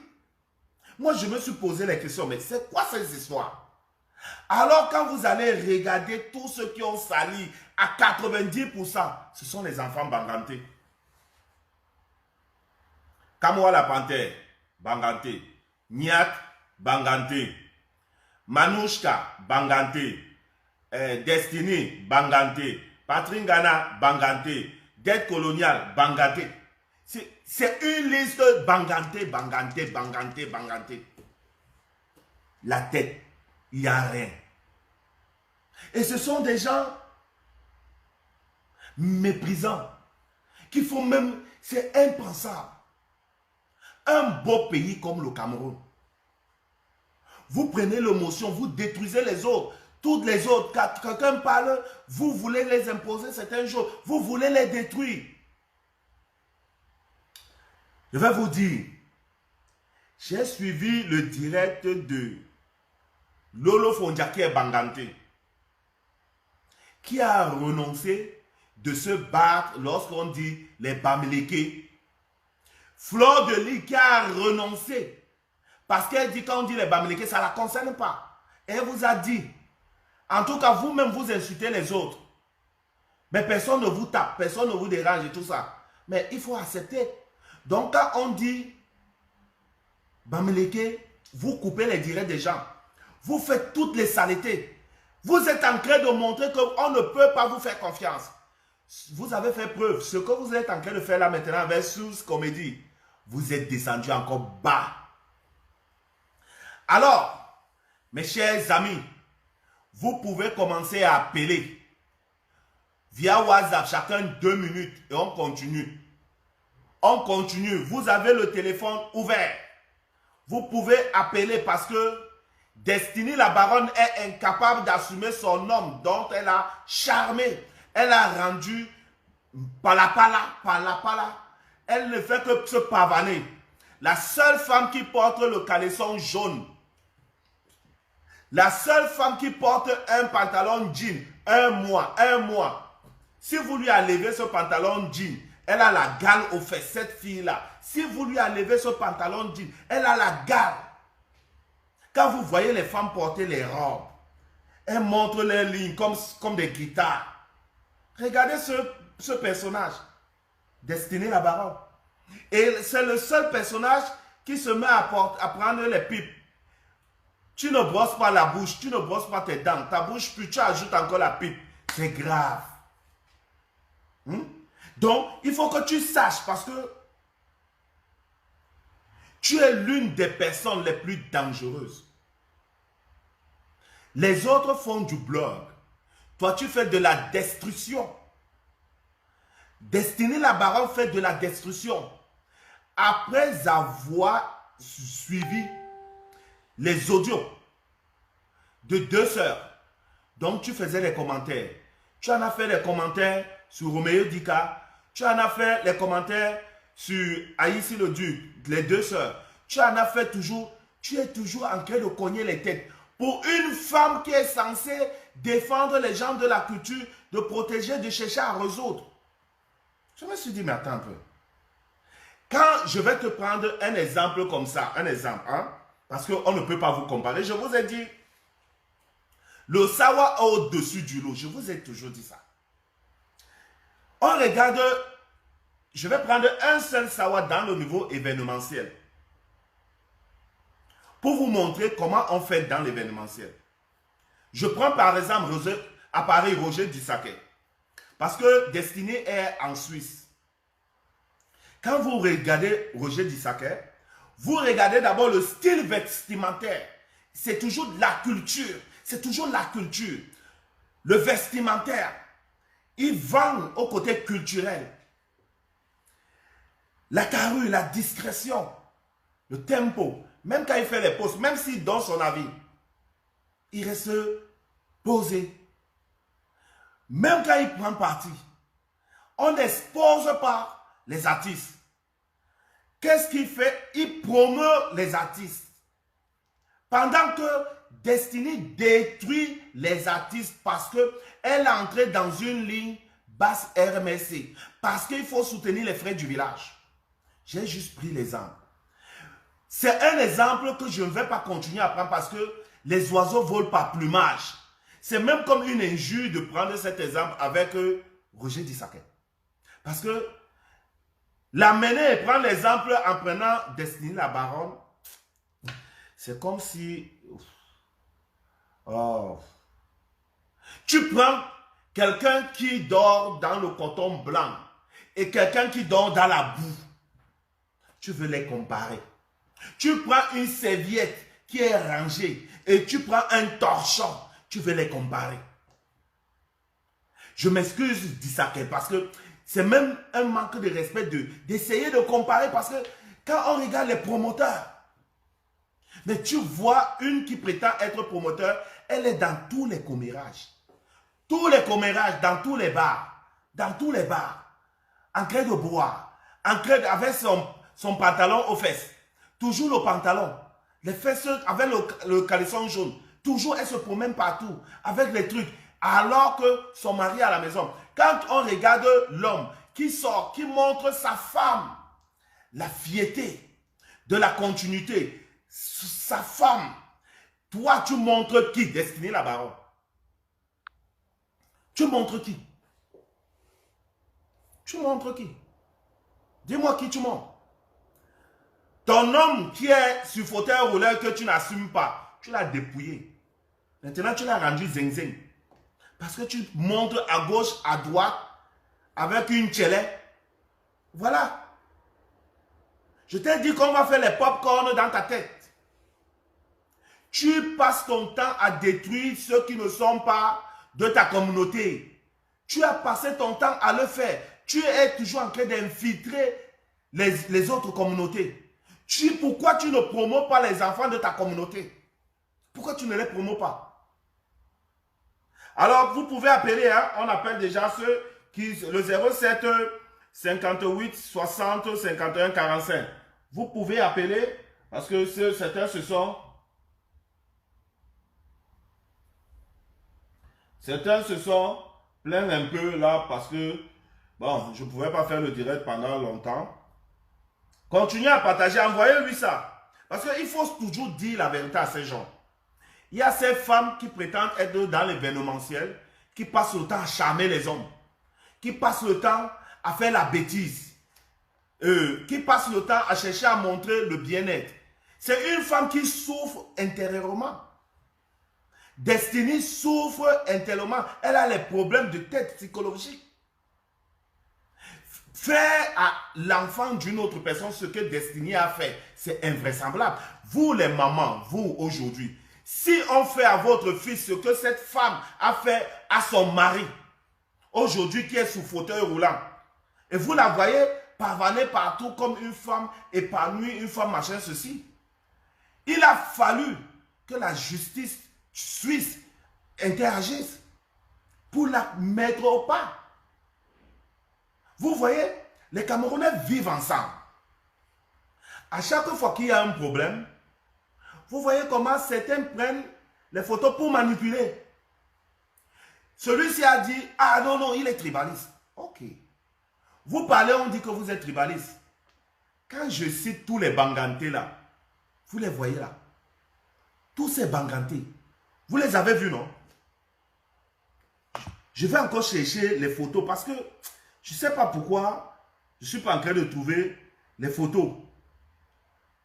Moi, je me suis posé la question, mais c'est quoi ces histoires? Alors, quand vous allez regarder tous ceux qui ont sali, à 90%, ce sont les enfants bangantés. Kamwa la panthère, banganté. Niat, banganté. Manouchka, banganté. Destiny, banganté. Patringana, banganté. Dette coloniale, banganté. C'est une liste banganté, banganté, banganté, banganté. La tête, il n'y a rien. Et ce sont des gens méprisants qui font même, c'est impensable. Un beau pays comme le Cameroun. Vous prenez l'émotion, vous détruisez les autres. Toutes les autres, quand quelqu'un parle, vous voulez les imposer certaines choses. Vous voulez les détruire. Je vais vous dire, j'ai suivi le direct de Lolo Fondiaké Banganté, qui a renoncé de se battre lorsqu'on dit les Bamileke. Fleur de Lis qui a renoncé, parce qu'elle dit quand on dit les Bamileke, ça ne la concerne pas. Elle vous a dit, en tout cas vous-même vous insultez les autres, mais personne ne vous tape, personne ne vous dérange et tout ça. Mais il faut accepter. Donc quand on dit Bamileke, vous coupez les directs des gens. Vous faites toutes les saletés. Vous êtes en train de montrer qu'on ne peut pas vous faire confiance. Vous avez fait preuve. Ce que vous êtes en train de faire là maintenant avec Sous Comédie, vous êtes descendu encore bas. Alors, mes chers amis, vous pouvez commencer à appeler via WhatsApp, chacun 2 minutes et on continue. On continue. Vous avez le téléphone ouvert. Vous pouvez appeler parce que Destiny la baronne est incapable d'assumer son homme dont elle a charmé. Elle a rendu pala. Elle ne fait que se pavaner. La seule femme qui porte le caleçon jaune, la seule femme qui porte un pantalon jean, un mois, si vous lui enlevez ce pantalon jean, elle a la gale aux fesses, cette fille-là. Si vous lui enlevez ce pantalon jean, elle a la gale. Quand vous voyez les femmes porter les robes, elles montrent leurs lignes comme des guitares. Regardez ce personnage, Destiné la baronne. Et c'est le seul personnage qui se met à prendre les pipes. Tu ne brosses pas la bouche, tu ne brosses pas tes dents, ta bouche pue, tu ajoutes encore la pipe. C'est grave. Donc, il faut que tu saches parce que tu es l'une des personnes les plus dangereuses. Les autres font du blog. Toi, tu fais de la destruction. Destiné la baronne fait de la destruction. Après avoir suivi les audios de 2 sœurs, donc tu faisais les commentaires. Tu en as fait les commentaires sur Roméo Dika, Tu en as fait les commentaires sur Aïssi le Duc, les deux sœurs. Tu en as fait toujours. Tu es toujours en train de cogner les têtes. Pour une femme qui est censée défendre les gens de la culture, de protéger, de chercher à résoudre. Je me suis dit, mais attends un peu. Quand je vais te prendre un exemple comme ça, un exemple, hein, parce qu'on ne peut pas vous comparer, je vous ai dit, le savoir au-dessus du lot, je vous ai toujours dit ça. On regarde, je vais prendre un seul savoir dans le niveau événementiel. Pour vous montrer comment on fait dans l'événementiel. Je prends par exemple à Paris Roger Dussaquet. Parce que Destiné est en Suisse. Quand vous regardez Roger Dussaquet, vous regardez d'abord le style vestimentaire. C'est toujours de la culture. C'est toujours la culture. Le vestimentaire. Il vend au côté culturel. La carrure, la discrétion, le tempo. Même quand il fait les posts, même s'il donne son avis, il reste posé. Même quand il prend parti, on n'expose pas les artistes. Qu'est-ce qu'il fait? Il promeut les artistes. Pendant que Destiny détruit les artistes parce qu'elle est entrée dans une ligne basse RMSC. Parce qu'il faut soutenir les frères du village. J'ai juste pris l'exemple. C'est un exemple que je ne vais pas continuer à prendre parce que les oiseaux volent par plumage. C'est même comme une injure de prendre cet exemple avec Roger Dussaquet. Parce que l'amener et prendre l'exemple en prenant Destiny la Baronne, c'est comme si... Oh. Tu prends quelqu'un qui dort dans le coton blanc et quelqu'un qui dort dans la boue. Tu veux les comparer. Tu prends une serviette qui est rangée et tu prends un torchon. Tu veux les comparer. Je m'excuse Dussaquet parce que c'est même un manque de respect d'essayer de comparer parce que quand on regarde les promoteurs, mais tu vois une qui prétend être promoteur, elle est dans tous les commérages. Tous les commérages, dans tous les bars. Dans tous les bars. En train de boire. En train de, avec son pantalon aux fesses. Toujours le pantalon. Les fesses avec le caleçon jaune. Toujours elle se promène partout. Avec les trucs. Alors que son mari est à la maison. Quand on regarde l'homme qui sort, qui montre sa femme. La fierté de la continuité. Sa femme. Toi, tu montres qui? Destiné la Baronne. Tu montres qui? Tu montres qui? Dis-moi qui tu montres. Ton homme qui est sur fauteuil rouleur que tu n'assumes pas, tu l'as dépouillé. Maintenant, tu l'as rendu zing-zing. Parce que tu montres à gauche, à droite, avec une télé. Voilà. Je t'ai dit qu'on va faire les pop-corn dans ta tête. Tu passes ton temps à détruire ceux qui ne sont pas de ta communauté. Tu as passé ton temps à le faire. Tu es toujours en train d'infiltrer les autres communautés. Pourquoi tu ne promos pas les enfants de ta communauté? Pourquoi tu ne les promos pas? Alors, vous pouvez appeler, hein, on appelle déjà ceux qui... Le 07 58 60 51 45. Vous pouvez appeler parce que certains se sont... Certains se sont plaints un peu là parce que, bon, je ne pouvais pas faire le direct pendant longtemps. Continuez à partager, envoyez-lui ça. Parce qu'il faut toujours dire la vérité à ces gens. Il y a ces femmes qui prétendent être dans l'événementiel, qui passent le temps à charmer les hommes, qui passent le temps à faire la bêtise, qui passent le temps à chercher à montrer le bien-être. C'est une femme qui souffre intérieurement. Destiny souffre intérieurement. Elle a les problèmes de tête psychologique. Faire à l'enfant d'une autre personne ce que Destiny a fait, c'est invraisemblable. Vous les mamans, vous aujourd'hui, si on fait à votre fils ce que cette femme a fait à son mari, aujourd'hui qui est sous fauteuil roulant, et vous la voyez pavaner partout comme une femme épanouie, une femme machin ceci, il a fallu que la justice suisse interagisse pour la mettre au pas. Vous voyez, les Camerounais vivent ensemble. À chaque fois qu'il y a un problème, vous voyez comment certains prennent les photos pour manipuler. Celui-ci a dit, ah non, non, il est tribaliste. Ok. Vous parlez, on dit que vous êtes tribaliste. Quand je cite tous les Bangantés là, vous les voyez là. Tous ces Bangantés. Vous les avez vus, non? Je vais encore chercher les photos parce que je ne sais pas pourquoi je ne suis pas en train de trouver les photos.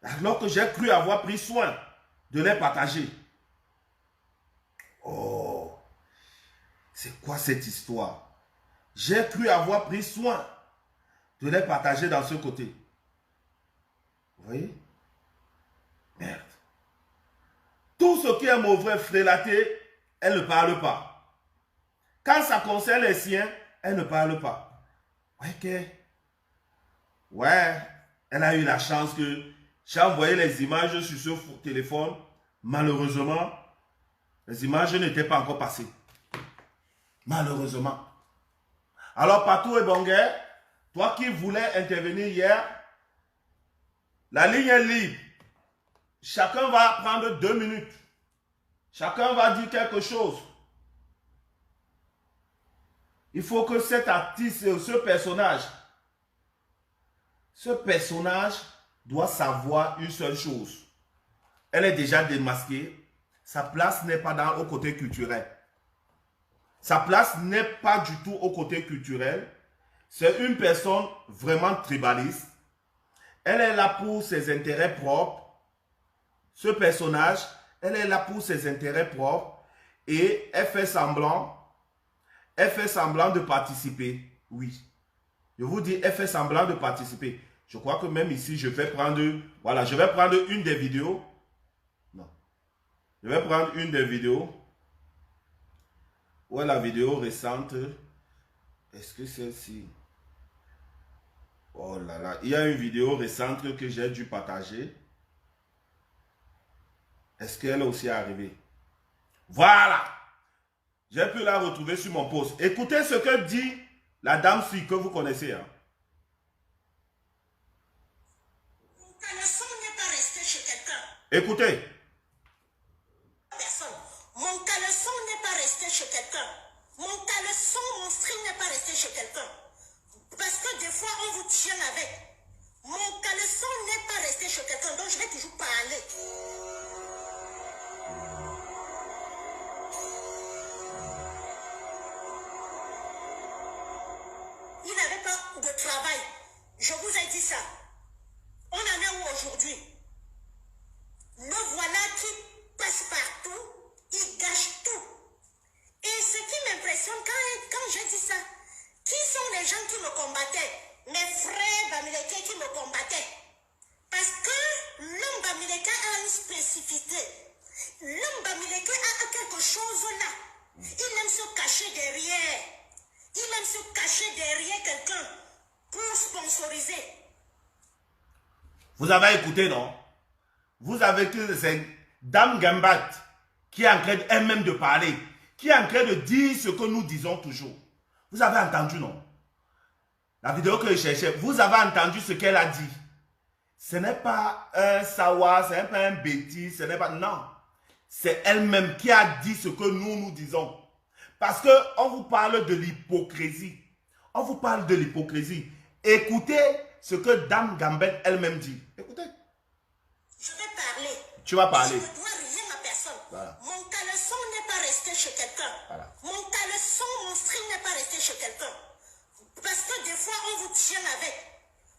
Alors que j'ai cru avoir pris soin de les partager. Oh, c'est quoi cette histoire? J'ai cru avoir pris soin de les partager dans ce côté. Vous voyez? Merde. Tout ce qui est mauvais, frélaté, elle ne parle pas. Quand ça concerne les siens, elle ne parle pas. Ouais, elle a eu la chance que j'ai envoyé les images sur ce téléphone. Malheureusement, les images n'étaient pas encore passées. Malheureusement. Alors, Patou et Bongé, toi qui voulais intervenir hier, la ligne est libre. Chacun va prendre 2 minutes. Chacun va dire quelque chose. Il faut que cet artiste, ce personnage doit savoir une seule chose. Elle est déjà démasquée. Sa place n'est pas au côté culturel. Sa place n'est pas du tout au côté culturel. C'est une personne vraiment tribaliste. Elle est là pour ses intérêts propres. Ce personnage, elle est là pour ses intérêts propres. Et elle fait semblant de participer. Oui. Je vous dis, elle fait semblant de participer. Je crois que même ici, je vais prendre... Voilà, je vais prendre une des vidéos. Non. Je vais prendre une des vidéos. Où est la vidéo récente? Est-ce que celle-ci? Oh là là. Il y a une vidéo récente que j'ai dû partager. Est-ce qu'elle est aussi arrivée? Voilà. J'ai pu la retrouver sur mon post. Écoutez ce que dit la dame-ci que vous connaissez. Hein. Mon caleçon n'est pas resté chez quelqu'un. Écoutez. Personne. Mon caleçon n'est pas resté chez quelqu'un. Mon caleçon, mon string n'est pas resté chez quelqu'un. Parce que des fois, on vous tient avec. Mon caleçon n'est pas resté chez quelqu'un, donc je vais toujours parler. Il n'avait pas de travail. Je vous ai dit ça. On en est où aujourd'hui? Le voilà qui passe partout, il gâche tout. Et ce qui m'impressionne quand je dis ça, qui sont les gens qui me combattaient? Mes frères Bamileke qui me combattaient. Parce que l'homme Bamileke a une spécificité. L'homme Bamileke a quelque chose là. Il aime se cacher derrière. Il aime se cacher derrière quelqu'un pour sponsoriser. Vous avez écouté, non? Vous avez que c'est Dame Gambat qui est en train elle-même de parler, qui est en train de dire ce que nous disons toujours. Vous avez entendu, non? La vidéo que je cherchais, vous avez entendu ce qu'elle a dit. Ce n'est pas un sawa, ce n'est pas un bêtise, ce n'est pas... Non. C'est elle-même qui a dit ce que nous disons. Parce qu'on vous parle de l'hypocrisie. On vous parle de l'hypocrisie. Écoutez ce que Dame Gambette elle-même dit. Écoutez. Je vais parler. Tu vas parler. Je ne dois rien à personne. Voilà. Mon caleçon n'est pas resté chez quelqu'un. Voilà. Mon caleçon, mon string n'est pas resté chez quelqu'un. Parce que des fois, on vous tient avec.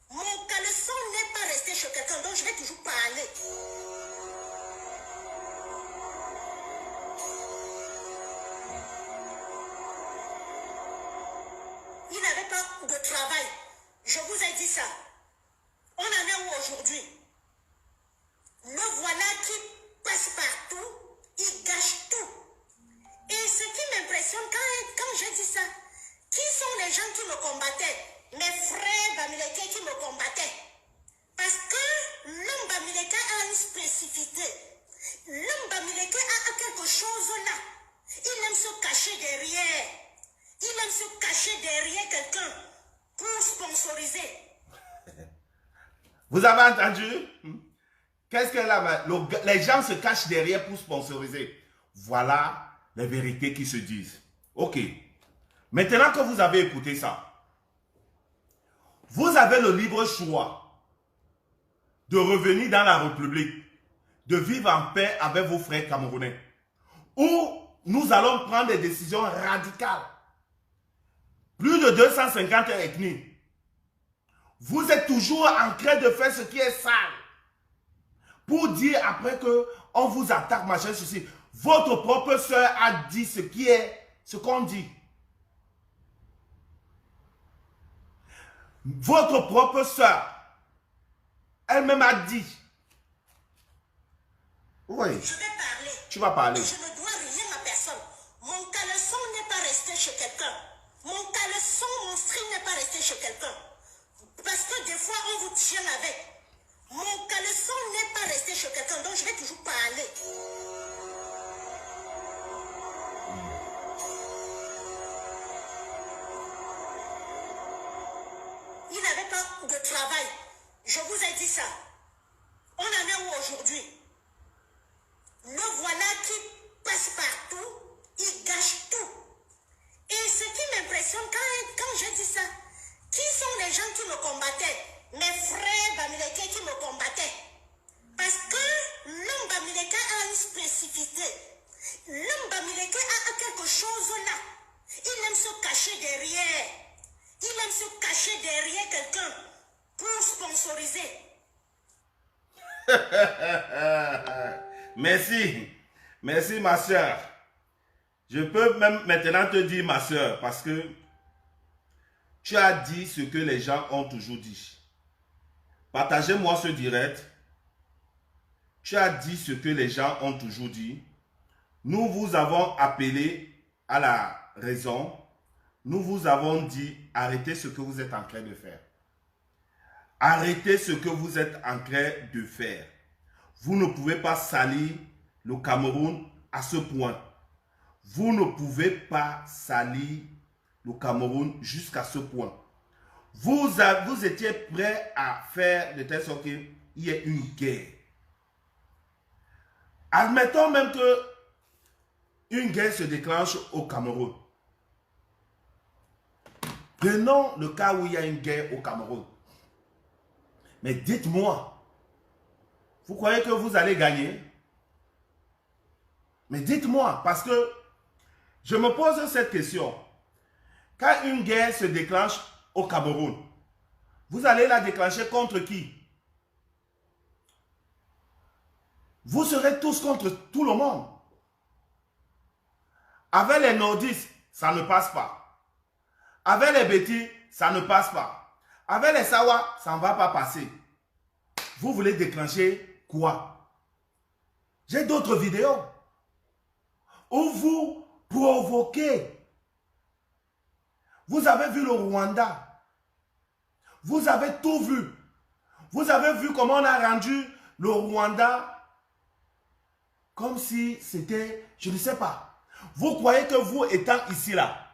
Mon caleçon n'est pas resté chez quelqu'un, donc je vais toujours parler. Il n'avait pas de travail. Je vous ai dit ça. On en est où aujourd'hui? Le voilà qui passe partout, il gâche tout. Et ce qui m'impressionne quand je dis ça, qui sont les gens qui me combattaient? Mes frères Bamileke qui me combattaient. Parce que l'homme Bamileke a une spécificité. L'homme Bamileke a quelque chose là. Il aime se cacher derrière. Il aime se cacher derrière quelqu'un pour sponsoriser. Vous avez entendu? Qu'est-ce qu'elle a? Les gens se cachent derrière pour sponsoriser. Voilà les vérités qui se disent. Ok. Maintenant que vous avez écouté ça, vous avez le libre choix de revenir dans la République, de vivre en paix avec vos frères camerounais. Ou nous allons prendre des décisions radicales. Plus de 250 ethnies. Vous êtes toujours en train de faire ce qui est sale. Pour dire après que on vous attaque, machin, ceci. Votre propre soeur a dit ce qu'on dit. Votre propre soeur, elle-même a dit. Oui. Je vais parler. Tu vas parler. Je ne dois rien à personne. Mon caleçon n'est pas resté chez quelqu'un. Mon caleçon, mon string n'est pas resté chez quelqu'un. Parce que des fois, on vous tient avec. Mon caleçon n'est pas resté chez quelqu'un, donc je vais toujours parler. Il n'avait pas de travail. Je vous ai dit ça. On en est où aujourd'hui? Le voilà qui passe partout, il gâche tout. Et ce qui m'impressionne, quand je dis ça, qui sont les gens qui me combattaient? Mes frères Bamileke qui me combattaient. Parce que l'homme Bamileke a une spécificité. L'homme Bamileke a quelque chose là. Il aime se cacher derrière. Il aime se cacher derrière quelqu'un pour sponsoriser. Merci. Merci ma soeur. Je peux même maintenant te dire ma soeur parce que tu as dit ce que les gens ont toujours dit. Partagez-moi ce direct. Tu as dit ce que les gens ont toujours dit. Nous vous avons appelé à la raison. Nous vous avons dit, arrêtez ce que vous êtes en train de faire. Arrêtez ce que vous êtes en train de faire. Vous ne pouvez pas salir le Cameroun à ce point. Vous ne pouvez pas salir le Cameroun jusqu'à ce point. Vous étiez prêt à faire de telle sorte qu'il y ait une guerre. Admettons même que une guerre se déclenche au Cameroun. Prenons le cas où il y a une guerre au Cameroun. Mais dites-moi, vous croyez que vous allez gagner? Mais dites-moi, parce que je me pose cette question. Quand une guerre se déclenche au Cameroun, vous allez la déclencher contre qui? Vous serez tous contre tout le monde. Avec les nordistes, ça ne passe pas. Avec les Bétis, ça ne passe pas. Avec les Sawa, ça ne va pas passer. Vous voulez déclencher quoi? J'ai d'autres vidéos où vous provoquez. Vous avez vu le Rwanda. Vous avez tout vu. Vous avez vu comment on a rendu le Rwanda comme si c'était, je ne sais pas. Vous croyez que vous étant ici là,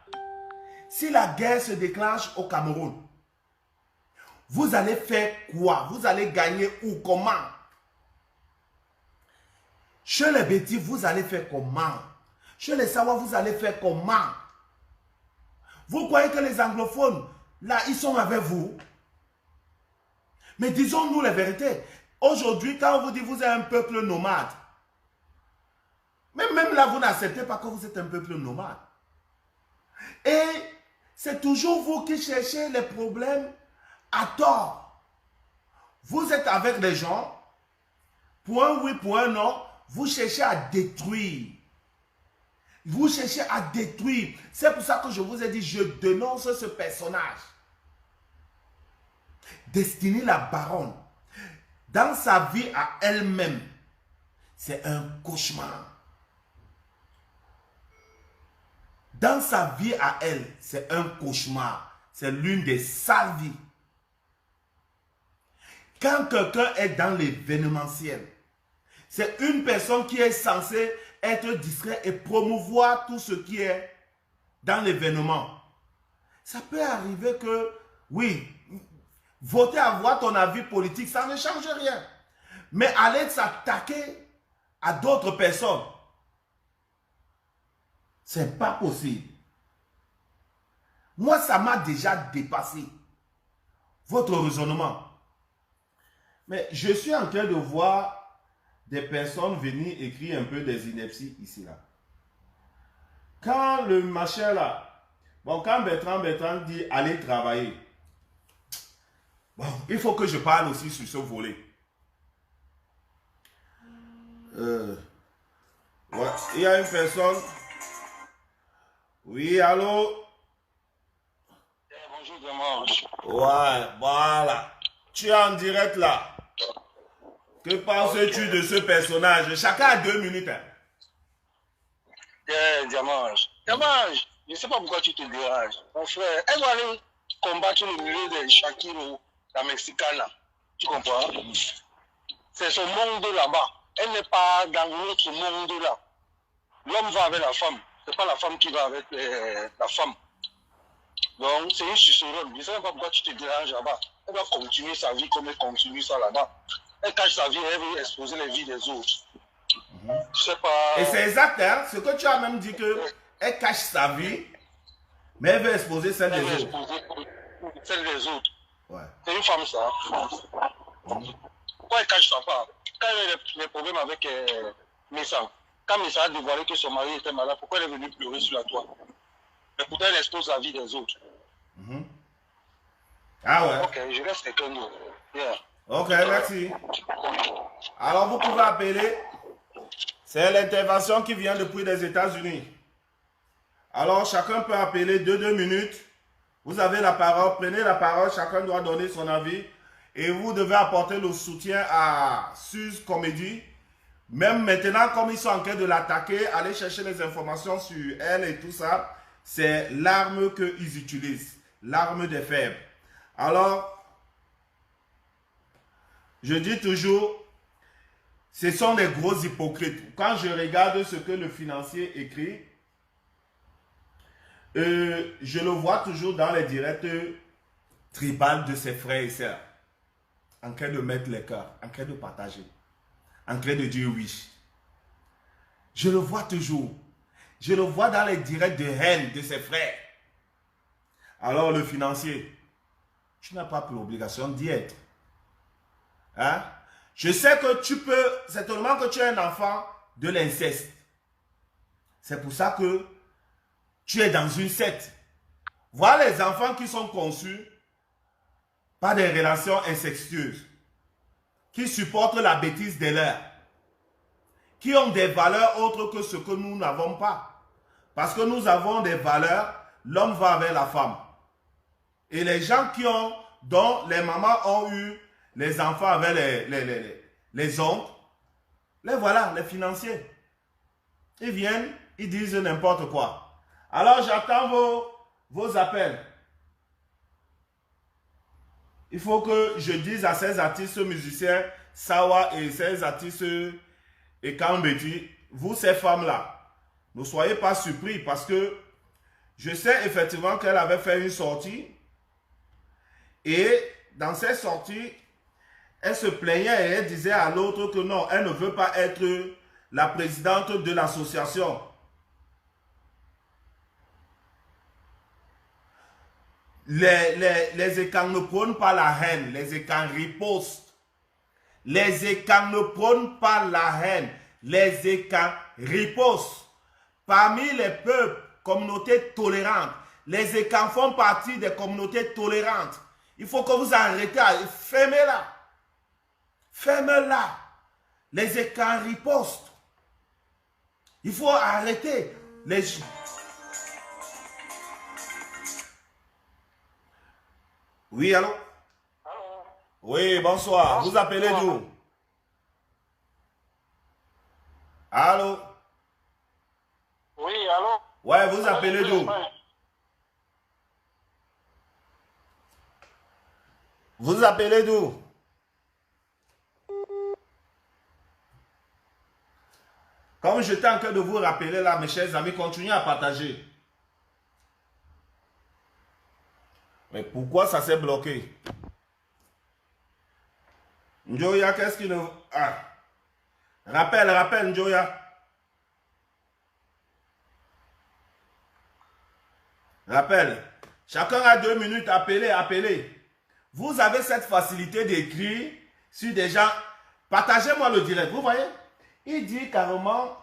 si la guerre se déclenche au Cameroun, vous allez faire quoi? Vous allez gagner où? Comment? Chez les Bétis, vous allez faire comment? Chez les Sawa, vous allez faire comment? Vous croyez que les anglophones, là, ils sont avec vous? Mais disons-nous la vérité. Aujourd'hui, quand on vous dit que vous êtes un peuple nomade, même là, vous n'acceptez pas que vous êtes un peuple nomade. Et c'est toujours vous qui cherchez les problèmes à tort. Vous êtes avec les gens, pour un oui, pour un non, vous cherchez à détruire. Vous cherchez à détruire. C'est pour ça que je vous ai dit, je dénonce ce personnage. Destiny la baronne, dans sa vie à elle-même, c'est un cauchemar. Dans sa vie à elle, c'est un cauchemar. C'est l'une des sales vies. Quand quelqu'un est dans l'événementiel, c'est une personne qui est censée être discret et promouvoir tout ce qui est dans l'événement. Ça peut arriver que Oui, voter, avoir ton avis politique, ça ne change rien. Mais aller s'attaquer à d'autres personnes, c'est pas possible. Moi, ça m'a déjà dépassé. Votre raisonnement. Mais je suis en train de voir des personnes venir écrire un peu des inepties ici, là. Quand le machin là, bon, quand Bertrand dit allez travailler, bon, il faut que je parle aussi sur ce volet. Ouais, il y a une personne. Oui, allô? Bonjour, Dimanche. Ouais, voilà. Tu es en direct là. Que penses-tu de ce personnage? Chacun a 2 minutes. Hein. Dimanche. Dimanche, je ne sais pas pourquoi tu te déranges. Mon frère, elle va aller combattre le milieu de Shakiro, la Mexicaine. Tu comprends? C'est son monde là-bas. Elle n'est pas dans notre monde là. L'homme va avec la femme. Ce n'est pas la femme qui va avec la femme. Donc, c'est une suceronne. Je ne sais pas pourquoi tu te déranges là-bas. Elle va continuer sa vie comme elle continue ça là-bas. Elle cache sa vie, elle veut exposer les vies des autres. Je sais pas. Et c'est exact, hein? Ce que tu as même dit que elle cache sa vie, mais elle veut exposer celle des autres. Celle des autres. Ouais. C'est une femme, ça. Pourquoi elle cache sa part? Quand elle a les problèmes avec Messa, quand Messa a dévoilé que son mari était malade, pourquoi elle est venue pleurer sur la toile? Mais pourtant, elle expose la vie des autres. Ah ouais. Ok, je laisse quelqu'un d'autre. Yeah. Ok, merci. Alors, vous pouvez appeler. C'est l'intervention qui vient depuis les États-Unis. Alors, chacun peut appeler 2 minutes. Vous avez la parole, prenez la parole, chacun doit donner son avis. Et vous devez apporter le soutien à Suze Comédie. Même maintenant, comme ils sont en train de l'attaquer, allez chercher les informations sur elle et tout ça. C'est l'arme qu'ils utilisent, l'arme des faibles. Alors, je dis toujours, ce sont des gros hypocrites. Quand je regarde ce que le financier écrit, je le vois toujours dans les directs tribales de ses frères et sœurs. En train de mettre les cœurs, en train de partager, en train de dire oui. Je le vois toujours. Je le vois dans les directs de haine de ses frères. Alors le financier, tu n'as pas pour l'obligation d'y être. Hein? Je sais que tu peux, c'est tellement que tu es un enfant de l'inceste. C'est pour ça que tu es dans une secte. Voilà les enfants qui sont conçus par des relations incestueuses, qui supportent la bêtise des leurs, qui ont des valeurs autres que ce que nous n'avons pas. Parce que nous avons des valeurs, l'homme va avec la femme. Et les gens dont les mamans ont eu les enfants avec les oncles, les voilà, les financiers. Ils viennent, ils disent n'importe quoi. Alors j'attends vos appels. Il faut que je dise à ces artistes musiciens, Sawa et ces artistes et Kambeti, vous ces femmes-là, ne soyez pas surpris parce que je sais effectivement qu'elle avait fait une sortie et dans cette sortie, elle se plaignait et elle disait à l'autre que non, elle ne veut pas être la présidente de l'association. Les écans ne prônent pas la haine, les écans ripostent. Les écans ne prônent pas la haine, les écans ripostent. Parmi les peuples, communautés tolérantes, les écans font partie des communautés tolérantes. Il faut que vous arrêtez, fermez-la. Fermez-la. Les écans ripostent. Il faut arrêter. Oui, allô? Oui, bonsoir. Vous appelez d'où? Allô? Oui, allô? Ouais, vous appelez d'où? Vous appelez d'où? Comme j'étais en train de vous rappeler là, mes chers amis, continuez à partager. Mais pourquoi ça s'est bloqué? Njoya, qu'est-ce qu'il... Ah. Rappelle, Njoya. Rappelle. Chacun a 2 minutes. Appelez. Vous avez cette facilité d'écrire sur des gens. Partagez-moi le direct. Vous voyez? Il dit carrément,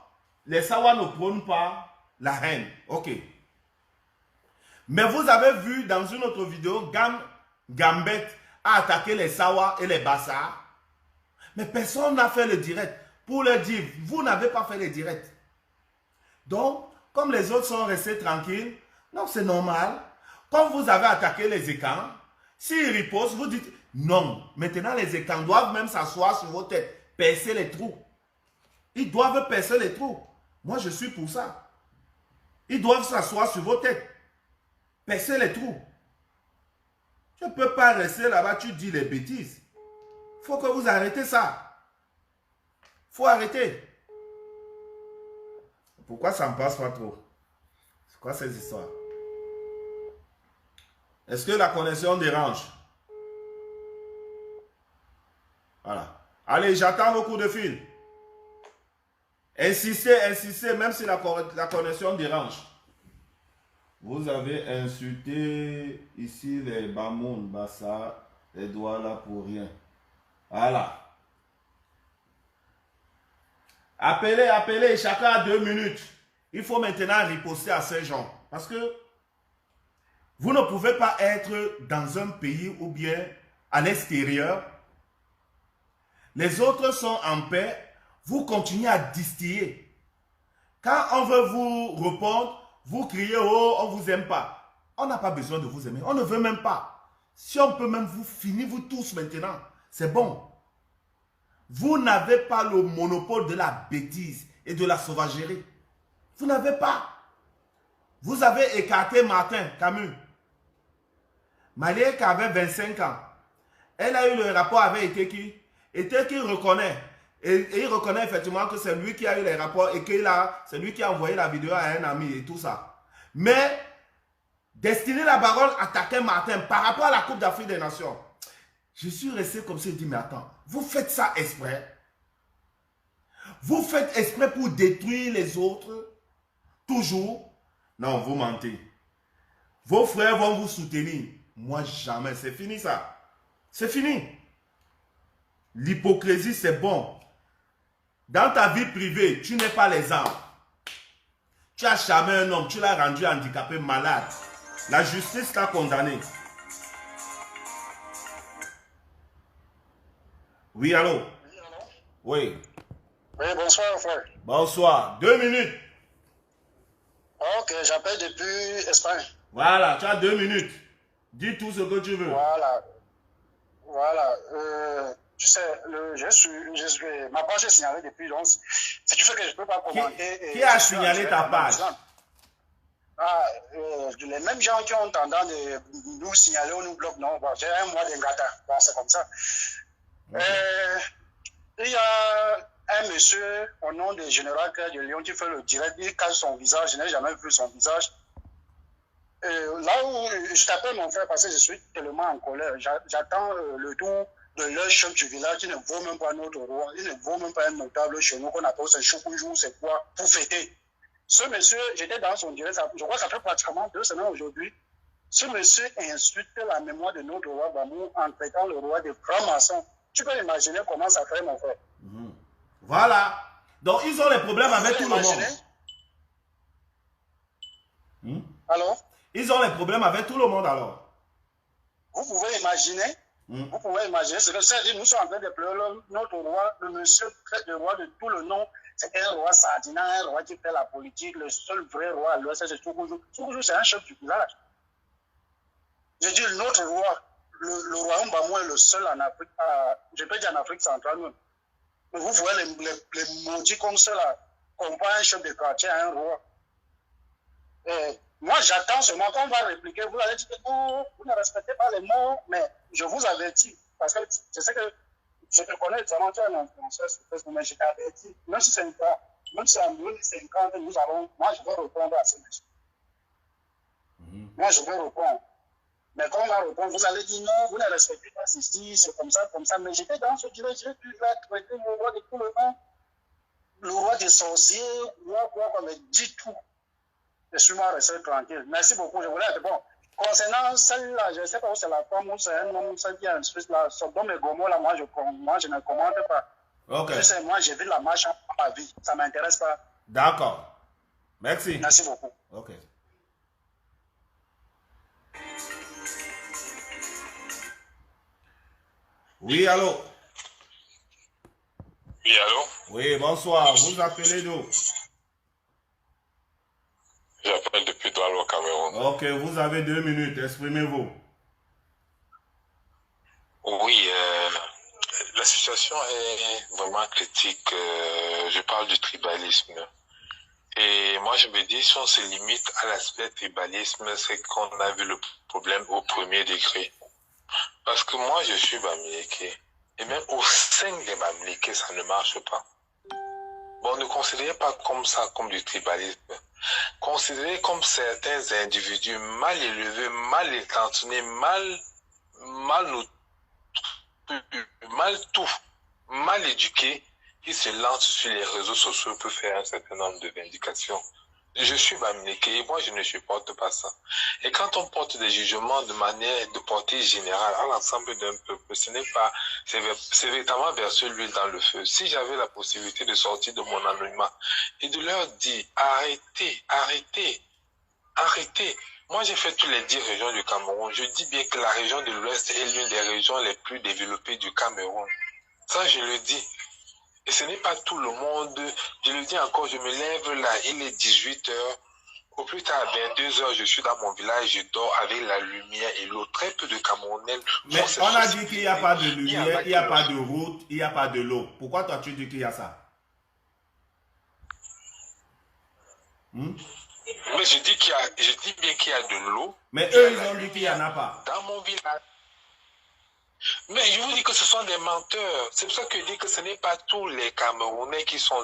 les Sawa ne prônent pas la haine. Ok. Mais vous avez vu dans une autre vidéo, Gambet a attaqué les Sawa et les Bassa. Mais personne n'a fait le direct pour leur dire, vous n'avez pas fait le direct. Donc, comme les autres sont restés tranquilles, non, c'est normal. Comme vous avez attaqué les écans, s'ils ripostent, vous dites, non. Maintenant, les écans doivent même s'asseoir sur vos têtes, percer les trous. Ils doivent percer les trous. Moi, je suis pour ça. Ils doivent s'asseoir sur vos têtes, percer les trous. Tu ne peux pas rester là-bas, tu dis les bêtises. Il faut que vous arrêtez ça. Il faut arrêter. Pourquoi ça ne passe pas trop? C'est quoi ces histoires? Est-ce que la connexion dérange? Voilà. Allez, j'attends vos coups de fil. Insistez, même si la connexion dérange. Vous avez insulté ici les Bamoun, Bassa, les doigts là pour rien. Voilà. Appelez, chacun a 2 minutes. Il faut maintenant riposter à ces gens. Parce que vous ne pouvez pas être dans un pays ou bien à l'extérieur. Les autres sont en paix. Vous continuez à distiller. Quand on veut vous répondre, vous criez, oh, on ne vous aime pas. On n'a pas besoin de vous aimer. On ne veut même pas. Si on peut même vous finir, vous tous maintenant, c'est bon. Vous n'avez pas le monopole de la bêtise et de la sauvagerie. Vous n'avez pas. Vous avez écarté Martin Camus. Maliek avait 25 ans. Elle a eu le rapport avec Eteki. Eteki reconnaît. Et il reconnaît effectivement que c'est lui qui a eu les rapports et que c'est lui qui a envoyé la vidéo à un ami et tout ça. Mais Destiné la Baronne attaquait Martin par rapport à la Coupe d'Afrique des Nations. Je suis resté comme ça et dit, mais attends, vous faites ça exprès? Vous faites exprès pour détruire les autres? Toujours? Non, vous mentez. Vos frères vont vous soutenir. Moi, jamais. C'est fini ça. C'est fini. L'hypocrisie, c'est bon. Dans ta vie privée, tu n'es pas les armes. Tu as charmé un homme, tu l'as rendu handicapé, malade. La justice t'a condamné. Oui, allô? Oui. Oui, bonsoir, frère. Bonsoir. 2 minutes. Ok, j'appelle depuis Espagne. Voilà, tu as 2 minutes. Dis tout ce que tu veux. Voilà. Voilà. Tu sais, ma page est signalée depuis 11. Ce qui fait que je ne peux pas commenter. Qui a signalé ta page? Les mêmes gens qui ont tendance de nous signaler ou nous bloquer, non. Bon, j'ai un mois d'Engata. Bon, c'est comme ça. Okay. Il y a un monsieur au nom du général de Lyon qui fait le direct. Il cache son visage. Je n'ai jamais vu son visage. Là où je t'appelle mon frère parce que je suis tellement en colère. J'attends le tour de leur chef du village qui ne vaut même pas notre roi. Il ne vaut même pas un notable chez nous qu'on appelle ce choukoujou, c'est quoi, pour fêter. Ce monsieur, j'étais dans son direct, je crois que ça fait pratiquement 2 semaines aujourd'hui. Ce monsieur insulte la mémoire de notre roi Bamou en traitant le roi de franc-maçon. Tu peux imaginer comment ça fait, mon frère. Voilà. Donc, ils ont des problèmes avec tout le monde. Alors? Ils ont des problèmes avec tout le monde, alors. Vous pouvez imaginer. Vous pouvez imaginer ce que c'est. Nous sommes en train de pleurer notre roi, le monsieur traite le roi de tout le nom. C'est un roi sardinat, un roi qui fait la politique, le seul vrai roi à l'ouest, c'est Soukoujou. Soukoujou, c'est un chef du village. Je dis, notre roi, le royaume Bamou est le seul en Afrique, je peux dire en Afrique centrale même. Mais vous voyez les maudits comme cela, qu'on pas un chef de quartier à un roi. Moi, j'attends seulement qu'on va répliquer. Vous allez dire que vous ne respectez pas les mots, mais je vous avertis. Parce que je sais que je te connais, tu as un influenceur sur Facebook, mais je t'ai averti. Même si c'est en 2050, moi, je vais répondre à ce monsieur. Moi, je vais répondre. Mais quand on va répondre, vous allez dire non, vous ne respectez pas ceci, c'est comme ça, comme ça. Mais j'étais dans ce direct, j'ai pu traiter le roi de tout le monde, le roi des sorciers, quoi, mais dit tout. Je suis moi resté tranquille. Merci beaucoup. Je voulais être bon. Concernant celle-là, je ne sais pas où c'est la femme ou c'est un homme, ça vient en Suisse, là, Sodome et Gomorrhe, là, moi, je ne commande pas. Ok. Je sais, moi, j'ai vu la marche en ma vie. Ça ne m'intéresse pas. D'accord. Merci. Merci beaucoup. Ok. Oui, allô? Oui, allô? Oui, bonsoir. Vous appelez d'où? J'appelle depuis Douala au Cameroun. Ok, vous avez 2 minutes. Exprimez-vous. Oui, la situation est vraiment critique. Je parle du tribalisme. Et moi, je me dis, si on se limite à l'aspect tribalisme, c'est qu'on a vu le problème au premier degré. Parce que moi, je suis Bamileke. Et même au sein des Bamileke, ça ne marche pas. Bon, ne considérez pas comme ça, comme du tribalisme. Considérez comme certains individus mal élevés, mal intentionnés, mal éduqués, qui se lancent sur les réseaux sociaux pour faire un certain nombre de vindications. Je suis Bamileke et moi je ne supporte pas ça. Et quand on porte des jugements de manière de portée générale à l'ensemble d'un peuple, ce n'est pas, c'est véritablement verser l'huile dans le feu. Si j'avais la possibilité de sortir de mon anonymat et de leur dire arrêtez. Moi j'ai fait toutes les 10 régions du Cameroun. Je dis bien que la région de l'Ouest est l'une des régions les plus développées du Cameroun. Ça je le dis. Et ce n'est pas tout le monde, je le dis encore, je me lève là, il est 18h, au plus tard à 22h, je suis dans mon village, je dors avec la lumière et l'eau. Très peu de Camerounais. Mais on a dit qu'il n'y a pas de lumière, il n'y a pas de route, il n'y a pas de l'eau. Pourquoi toi tu dis qu'il y a ça? Mais je dis bien qu'il y a de l'eau. Mais eux, ils ont dit qu'il n'y en a pas. Dans mon village. Mais je vous dis que ce sont des menteurs. C'est pour ça que je dis que ce n'est pas tous les Camerounais qui sont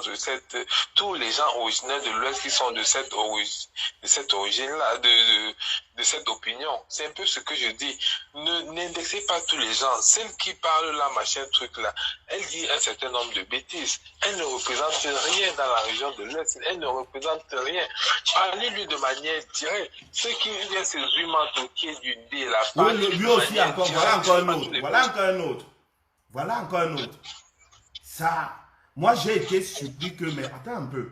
tous les gens originaires de l'Ouest qui sont de cette origine-là, de cette opinion. C'est un peu ce que je dis. N'indexez pas tous les gens. Celle qui parle là, machin, truc là, elle dit un certain nombre de bêtises. Elle ne représente rien dans la région de l'Ouest. Elle ne représente rien. Parlez-lui de manière directe. Ceux qui viennent se zuimantoquer du dé, la oui, lui aussi encore, voilà encore un autre. Voilà encore un autre. Ça, moi j'ai été surpris que, mais attends un peu.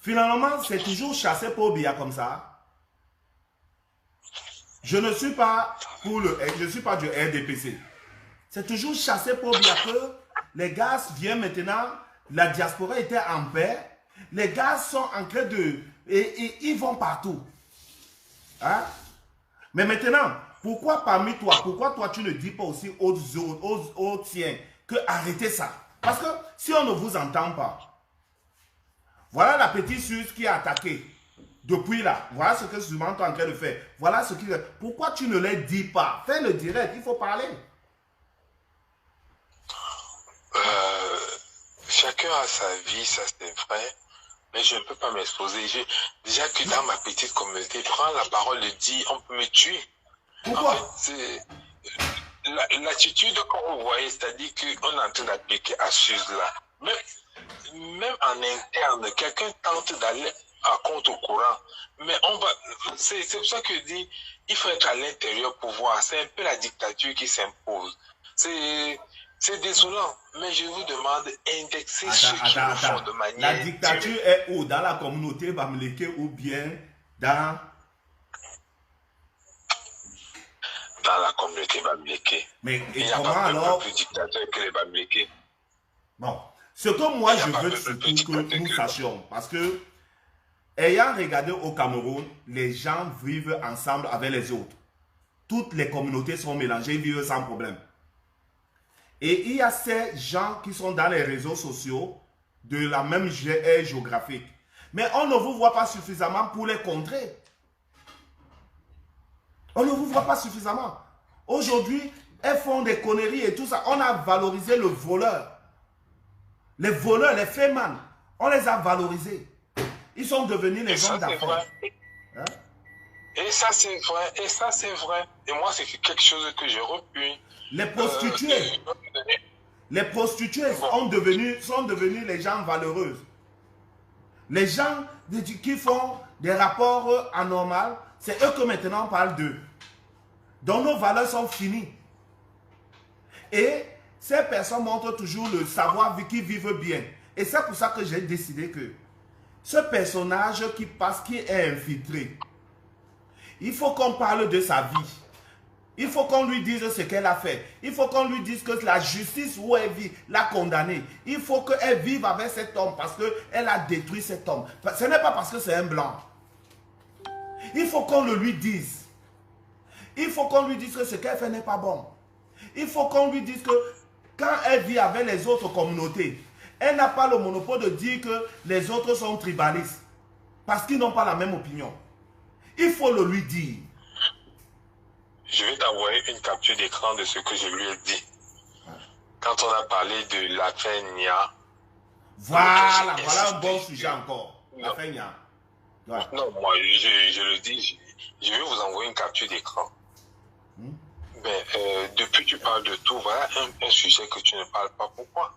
Finalement, c'est toujours chassé pour Biya comme ça. Je ne suis pas je suis pas du RDPC. C'est toujours chassé pour Biya que les gars viennent maintenant, la diaspora était en paix. Les gars sont en train de... Et ils vont partout. Hein? Mais maintenant, pourquoi parmi toi, pourquoi toi tu ne dis pas aussi aux tiens que arrêtez ça? Parce que si on ne vous entend pas, voilà la petite Suisse qui a attaqué depuis là. Voilà ce que souvent tu es en train de faire. Voilà ce qui... Pourquoi tu ne les dis pas? Fais le direct, il faut parler. Chacun a sa vie, ça c'est vrai. Mais je ne peux pas m'exposer. Déjà que dans ma petite communauté, prends la parole et dis, on peut me tuer. Pourquoi? En fait, l'attitude qu'on vous voyez, c'est-à-dire qu'on est en train d'appliquer à Suze-là. Même en interne, quelqu'un tente d'aller à contre-courant. Mais c'est pour ça que je dis, il faut être à l'intérieur pour voir. C'est un peu la dictature qui s'impose. C'est désolant, mais je vous demande d'indexer ceux qui le font de manière... La dictature est où? Dans la communauté Bamileke ou bien dans... Dans la communauté Bamileke. Mais il n'y a comment pas alors... plus dictateur que les Bamileke. Bon, ce que moi je veux surtout que nous sachions, parce que ayant regardé au Cameroun, les gens vivent ensemble avec les autres. Toutes les communautés sont mélangées, ils vivent sans problème. Et il y a ces gens qui sont dans les réseaux sociaux de la même aire géographique. Mais on ne vous voit pas suffisamment pour les contrer. On ne vous voit pas suffisamment. Aujourd'hui, elles font des conneries et tout ça. On a valorisé le voleur. Les voleurs, les fémans, on les a valorisés. Ils sont devenus les hommes d'affaires. Hein? Et ça, c'est vrai. Et ça, c'est vrai. Et moi, c'est quelque chose que je repugne. Les prostituées, les prostituées sont devenues les gens valeureuses. Les gens qui font des rapports anormaux, c'est eux que maintenant on parle d'eux. Donc nos valeurs sont finies. Et ces personnes montrent toujours le savoir qu'ils vivent bien. Et c'est pour ça que j'ai décidé que ce personnage qui passe, qui est infiltré, il faut qu'on parle de sa vie. Il faut qu'on lui dise ce qu'elle a fait. Il faut qu'on lui dise que la justice où elle vit l'a condamnée. Il faut qu'elle vive avec cet homme parce qu'elle a détruit cet homme. Ce n'est pas parce que c'est un blanc. Il faut qu'on le lui dise. Il faut qu'on lui dise que ce qu'elle fait n'est pas bon. Il faut qu'on lui dise que quand elle vit avec les autres communautés, elle n'a pas le monopole de dire que les autres sont tribalistes. Parce qu'ils n'ont pas la même opinion. Il faut le lui dire. Je vais t'envoyer une capture d'écran de ce que je lui ai dit. Quand on a parlé de l'affaire Nia. Voilà un bon sujet encore. L'affaire Nia. Ouais. Non, moi, je le dis, je vais vous envoyer une capture d'écran. Ben, depuis que tu parles de tout, voilà un sujet que tu ne parles pas. Pourquoi?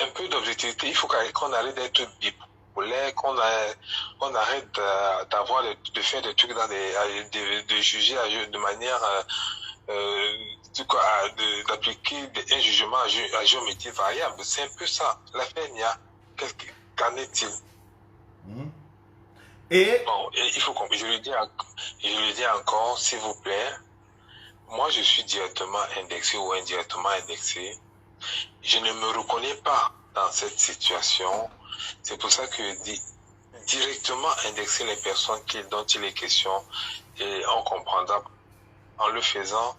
Un peu d'objectivité. Il faut qu'on arrête d'être bipolaire, qu'on arrête de faire des trucs de juger de manière d'appliquer un jugement à géométrie variable. C'est un peu ça. L'affaire Nia, qu'en est-il? Et bon, il faut qu'on... Je le dis encore, s'il vous plaît. Moi, je suis directement indexé ou indirectement indexé. Je ne me reconnais pas dans cette situation. C'est pour ça que directement indexer les personnes dont il est question, et on comprendra en le faisant,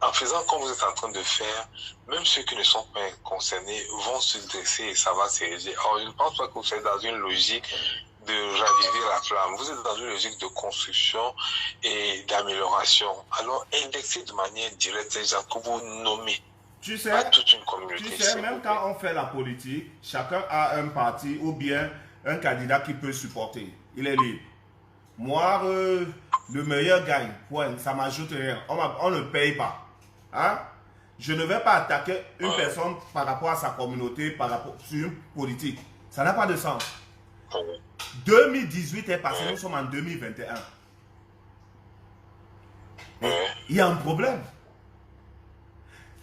en faisant comme vous êtes en train de faire, même ceux qui ne sont pas concernés vont se dresser et ça va se régler. Alors, je ne pense pas que vous êtes dans une logique de raviver la flamme. Vous êtes dans une logique de construction et d'amélioration. Alors, indexez de manière directe les gens que vous nommez. Tu sais, pas toute une communauté. Tu sais, même quand on fait la politique, chacun a un parti ou bien un candidat qui peut supporter. Il est libre. Moi, le meilleur gagne. Point. Ça ne m'ajoute rien. On ne paye pas. Hein? Je ne vais pas attaquer une personne par rapport à sa communauté, par rapport sur une politique. Ça n'a pas de sens. 2018 est passé, nous sommes en 2021. Il y a un problème.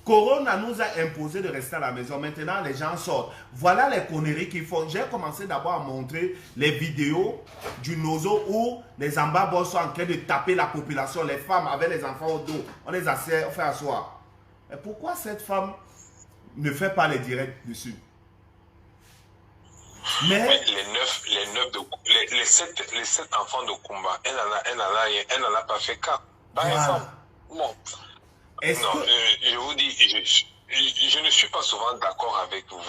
Corona nous a imposé de rester à la maison. Maintenant, les gens sortent. Voilà les conneries qu'ils font. J'ai commencé d'abord à montrer les vidéos du Nozo où les ambabos sont en train de taper la population, les femmes avec les enfants au dos. On les fait asseoir. Mais pourquoi cette femme ne fait pas les directs dessus? Mais les 7 enfants de Kumba, elle n'en a pas fait cas. Par exemple, bon. Non, je vous dis, je ne suis pas souvent d'accord avec vous.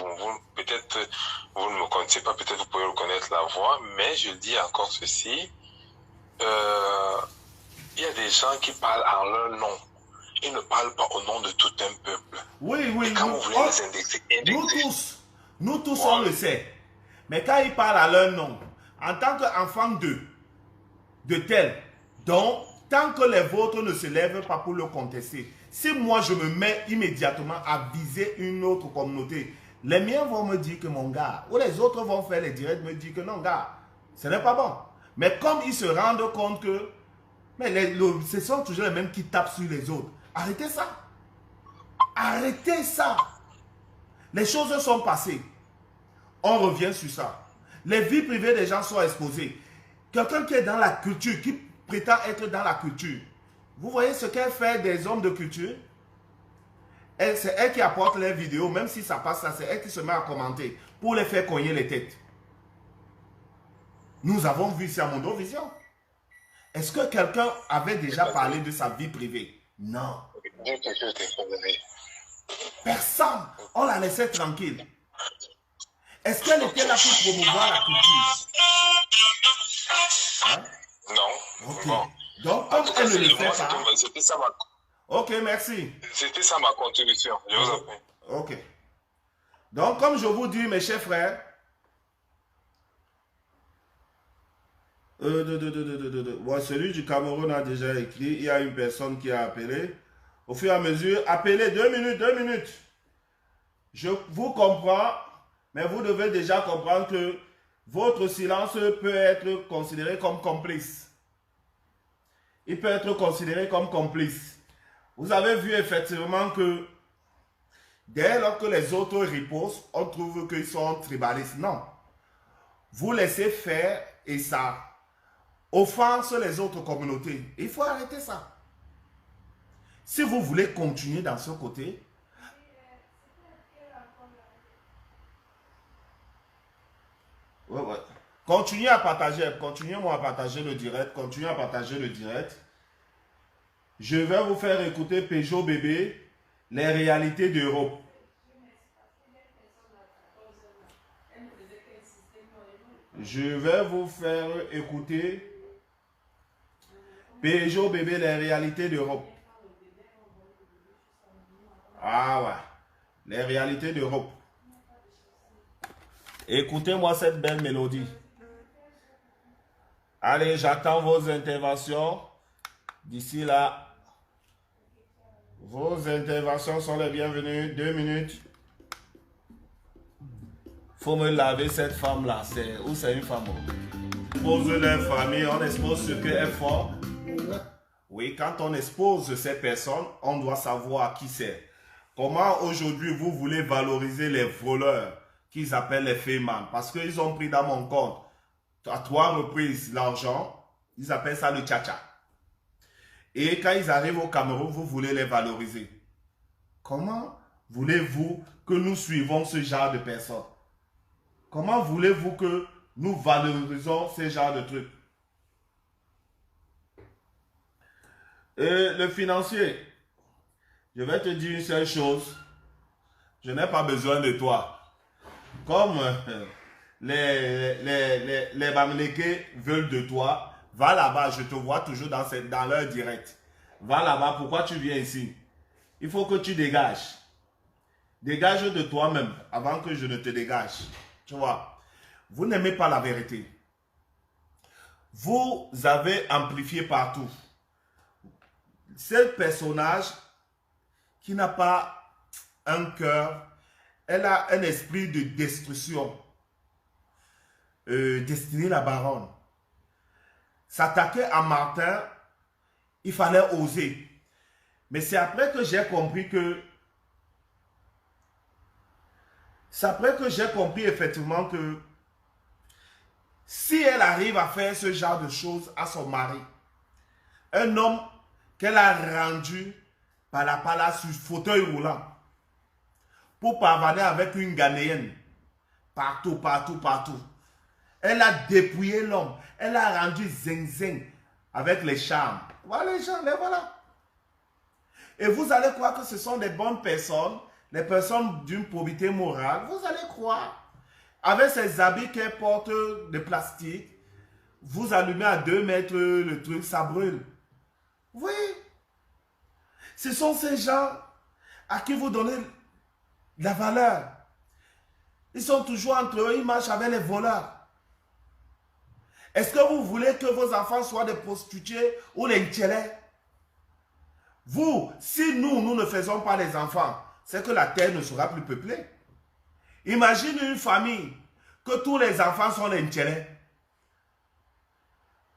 Peut-être vous ne me connaissez pas, peut-être vous pouvez reconnaître la voix, mais je dis encore ceci. Il y a des gens qui parlent en leur nom. Ils ne parlent pas au nom de tout un peuple. Oui. Et quand vous voulez les indexer, nous tous on le sait. Mais quand ils parlent à leur nom, en tant qu'enfant de tel, donc, tant que les vôtres ne se lèvent pas pour le contester, si moi je me mets immédiatement à viser une autre communauté, les miens vont me dire que mon gars, ou les autres vont faire les directs, me dire que non gars, ce n'est pas bon. Mais comme ils se rendent compte que ce sont toujours les mêmes qui tapent sur les autres, arrêtez ça. Arrêtez ça. Les choses sont passées. On revient sur ça. Les vies privées des gens sont exposées. Quelqu'un qui est dans la culture, qui prétend être dans la culture. Vous voyez ce qu'elle fait des hommes de culture? C'est elle qui apporte les vidéos, même si ça passe là, c'est elle qui se met à commenter pour les faire cogner les têtes. Nous avons vu ça à Mondovision. Est-ce que quelqu'un avait déjà parlé de sa vie privée? Non. Personne. On la laissait tranquille. Est-ce qu'elle était là pour promouvoir la culture? Hein? Non. Ok. Bon. Donc, comme elle ne le fait pas... C'était ça Ok, merci. C'était ça ma contribution. Je vous en prie. Ok. Donc, comme je vous dis, mes chers frères, Ouais, celui du Cameroun a déjà écrit. Il y a une personne qui a appelé. Au fur et à mesure, appelez 2 minutes, 2 minutes. Je vous comprends, mais vous devez déjà comprendre que votre silence peut être considéré comme complice. Il peut être considéré comme complice. Vous avez vu effectivement que dès lors que les autres ripostent, on trouve qu'ils sont tribalistes. Non. Vous laissez faire et ça offense les autres communautés. Il faut arrêter ça. Si vous voulez continuer dans ce côté, ouais. Continuez à partager, continuez-moi à partager le direct, continuez à partager le direct. Je vais vous faire écouter Peugeot Bébé, les réalités d'Europe. Je vais vous faire écouter Peugeot Bébé, les réalités d'Europe. Ah ouais, les réalités d'Europe. Écoutez-moi cette belle mélodie. Allez, j'attends vos interventions. D'ici là, vos interventions sont les bienvenues. 2 minutes. Faut me laver cette femme-là. Où c'est une femme? On expose leur famille, on expose ce qu'elle fait. Oui, quand on expose ces personnes, on doit savoir qui c'est. Comment aujourd'hui vous voulez valoriser les voleurs qu'ils appellent les fémans? Parce qu'ils ont pris dans mon compte à 3 reprises l'argent. Ils appellent ça le tcha-tcha. Et quand ils arrivent au Cameroun, vous voulez les valoriser. Comment voulez-vous que nous suivons ce genre de personnes? Comment voulez-vous que nous valorisons ce genre de trucs? Et le financier, je vais te dire une seule chose. Je n'ai pas besoin de toi. Comme les Bamileke veulent de toi, va là-bas, je te vois toujours dans leur direct. Va là-bas, pourquoi tu viens ici? Il faut que tu dégages. Dégage de toi-même avant que je ne te dégage. Tu vois, vous n'aimez pas la vérité. Vous avez amplifié partout. Ce personnage qui n'a pas un cœur, elle a un esprit de destruction. Destiné la baronne. S'attaquer à Martin, il fallait oser. Mais c'est après que j'ai compris que... C'est après que j'ai compris effectivement que si elle arrive à faire ce genre de choses à son mari, un homme qu'elle a rendu par la palace sur fauteuil roulant pour parvenir avec une Ghanéenne partout. Elle a dépouillé l'homme. Elle a rendu zing avec les charmes. Voilà les gens, les voilà. Et vous allez croire que ce sont des bonnes personnes, les personnes d'une probité morale. Vous allez croire. Avec ces habits qu'elle porte de plastique, vous allumez à 2 mètres le truc, ça brûle. Oui. Ce sont ces gens à qui vous donnez la valeur. Ils sont toujours entre eux, ils marchent avec les voleurs. Est-ce que vous voulez que vos enfants soient des prostituées ou les ntchelés? Vous, si nous ne faisons pas les enfants, c'est que la terre ne sera plus peuplée. Imagine une famille que tous les enfants sont les ntchelés.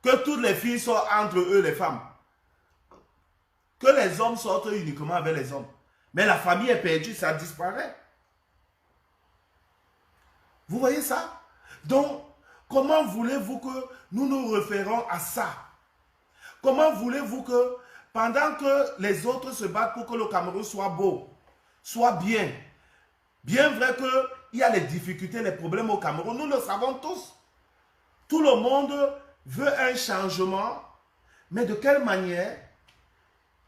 Que toutes les filles sont entre eux, les femmes. Que les hommes sortent uniquement avec les hommes. Mais la famille est perdue, ça disparaît. Vous voyez ça? Donc, comment voulez-vous que nous nous référons à ça? Comment voulez-vous que, pendant que les autres se battent pour que le Cameroun soit beau, soit bien, bien vrai qu'il y a les difficultés, les problèmes au Cameroun, nous le savons tous. Tout le monde veut un changement, mais de quelle manière?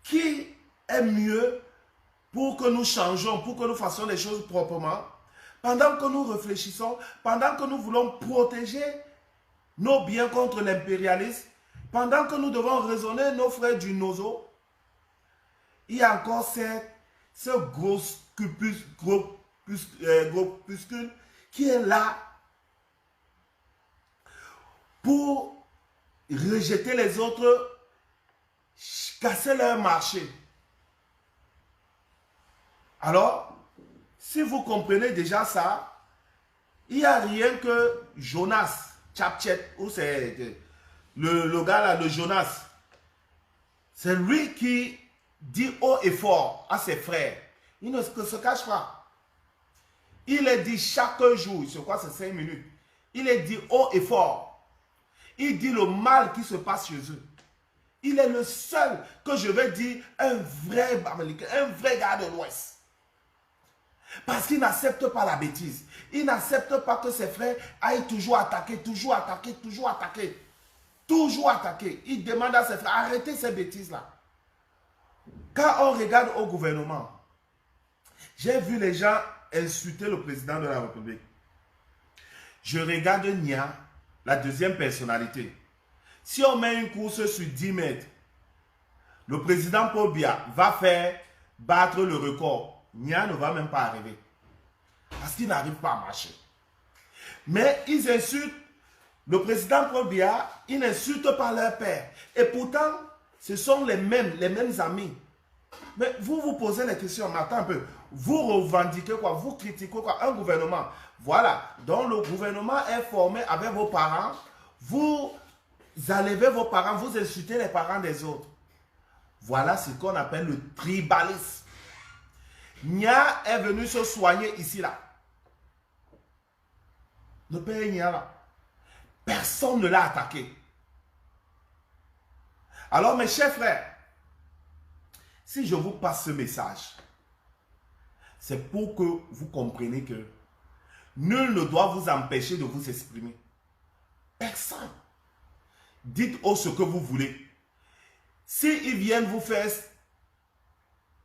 Qui est mieux pour que nous changeons, pour que nous fassions les choses proprement? Pendant que nous réfléchissons, pendant que nous voulons protéger nos biens contre l'impérialisme, pendant que nous devons raisonner nos frères du Nozo, il y a encore ce groupuscule qui est là pour rejeter les autres, casser leur marché. Alors, si vous comprenez déjà ça, il n'y a rien que Jonas, Chapchet, ou c'est le gars là, le Jonas. C'est lui qui dit haut et fort à ses frères. Il ne se cache pas. Il est dit chaque jour, je crois que c'est 5 minutes. Il est dit haut et fort. Il dit le mal qui se passe chez eux. Il est le seul que je vais dire un vrai Bamileke, un vrai gars de l'Ouest. Parce qu'il n'accepte pas la bêtise. Il n'accepte pas que ses frères aillent toujours attaquer, toujours attaquer, toujours attaquer. Toujours attaquer. Il demande à ses frères, arrêtez ces bêtises-là. Quand on regarde au gouvernement, j'ai vu les gens insulter le président de la République. Je regarde Nia, la deuxième personnalité. Si on met une course sur 10 mètres, le président Paul Biya va faire battre le record. Nia ne va même pas arriver. Parce qu'il n'arrive pas à marcher. Mais ils insultent le président Paul Biya, ils n'insultent pas leur père. Et pourtant, ce sont les mêmes amis. Mais vous vous posez la question, mais attends un peu. Vous revendiquez quoi? Vous critiquez quoi? Un gouvernement. Voilà. Donc le gouvernement est formé avec vos parents. Vous enlevez vos parents, vous insultez les parents des autres. Voilà ce qu'on appelle le tribalisme. Nia est venu se soigner ici là. Le père Nia là. Personne ne l'a attaqué. Alors mes chers frères, si je vous passe ce message, c'est pour que vous compreniez que nul ne doit vous empêcher de vous exprimer. Personne. Dites ce que vous voulez. S'ils viennent vous faire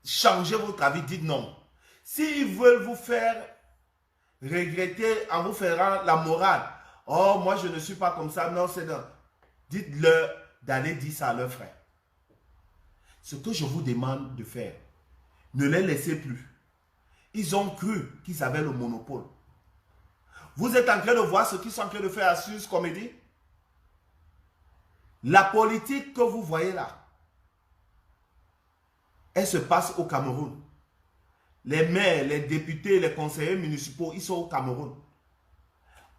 changer votre avis, dites non. S'ils veulent vous faire regretter en vous faisant la morale, oh, moi je ne suis pas comme ça, non, c'est non. Dites-leur d'aller dire ça à leurs frères. Ce que je vous demande de faire, ne les laissez plus. Ils ont cru qu'ils avaient le monopole. Vous êtes en train de voir ce qu'ils sont en train de faire à Sus Comédie. La politique que vous voyez là, elle se passe au Cameroun. Les maires, les députés, les conseillers municipaux, ils sont au Cameroun.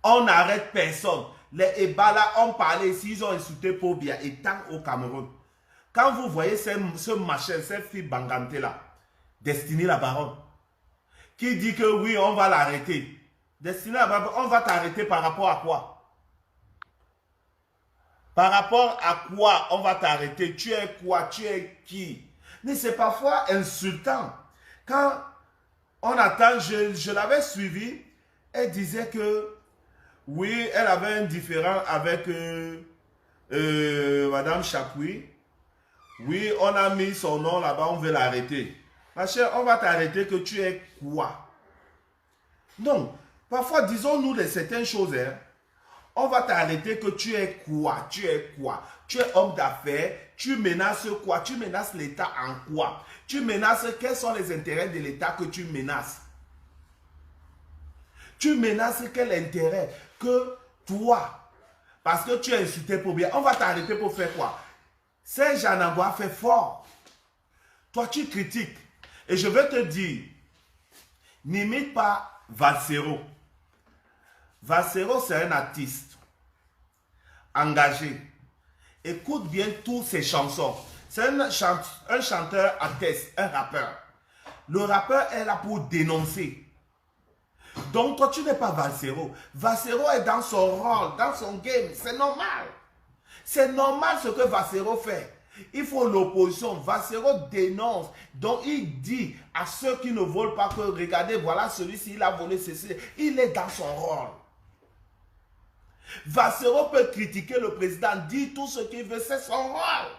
On n'arrête personne. Les Ebala ont parlé ici, ils ont insulté Paul Biya étant au Cameroun. Quand vous voyez ce machin, cette fille Bangante là, Destinée la baronne, qui dit que oui, on va l'arrêter. Destinée la baronne, on va t'arrêter par rapport à quoi? Par rapport à quoi on va t'arrêter? Tu es quoi? Tu es qui? Mais c'est parfois insultant. Quand on attend, je l'avais suivi, elle disait que oui, elle avait un différend avec Madame Chapoui. Oui, on a mis son nom là-bas, on veut l'arrêter. Ma chère, on va t'arrêter que tu es quoi? Non, parfois disons-nous de certaines choses. Hein. On va t'arrêter que tu es quoi? Tu es quoi? Tu es homme d'affaires, tu menaces quoi? Tu menaces l'État en quoi? Tu menaces, quels sont les intérêts de l'État que tu menaces? Tu menaces quel intérêt? Que toi, parce que tu es insulté pour bien, on va t'arrêter pour faire quoi? Saint-Jean-Nagua fait fort. Toi, tu critiques. Et je vais te dire, n'imite pas Valsero. Valsero, c'est un artiste engagé. Écoute bien toutes ses chansons. C'est un chanteur artiste, un rappeur. Le rappeur est là pour dénoncer. Donc, toi, tu n'es pas Valsero. Valsero est dans son rôle, dans son game. C'est normal. C'est normal ce que Valsero fait. Il faut l'opposition. Valsero dénonce. Donc, il dit à ceux qui ne volent pas que, regardez, voilà celui-ci, il a volé ceci. Il est dans son rôle. Valsero peut critiquer le président, dire tout ce qu'il veut, c'est son rôle.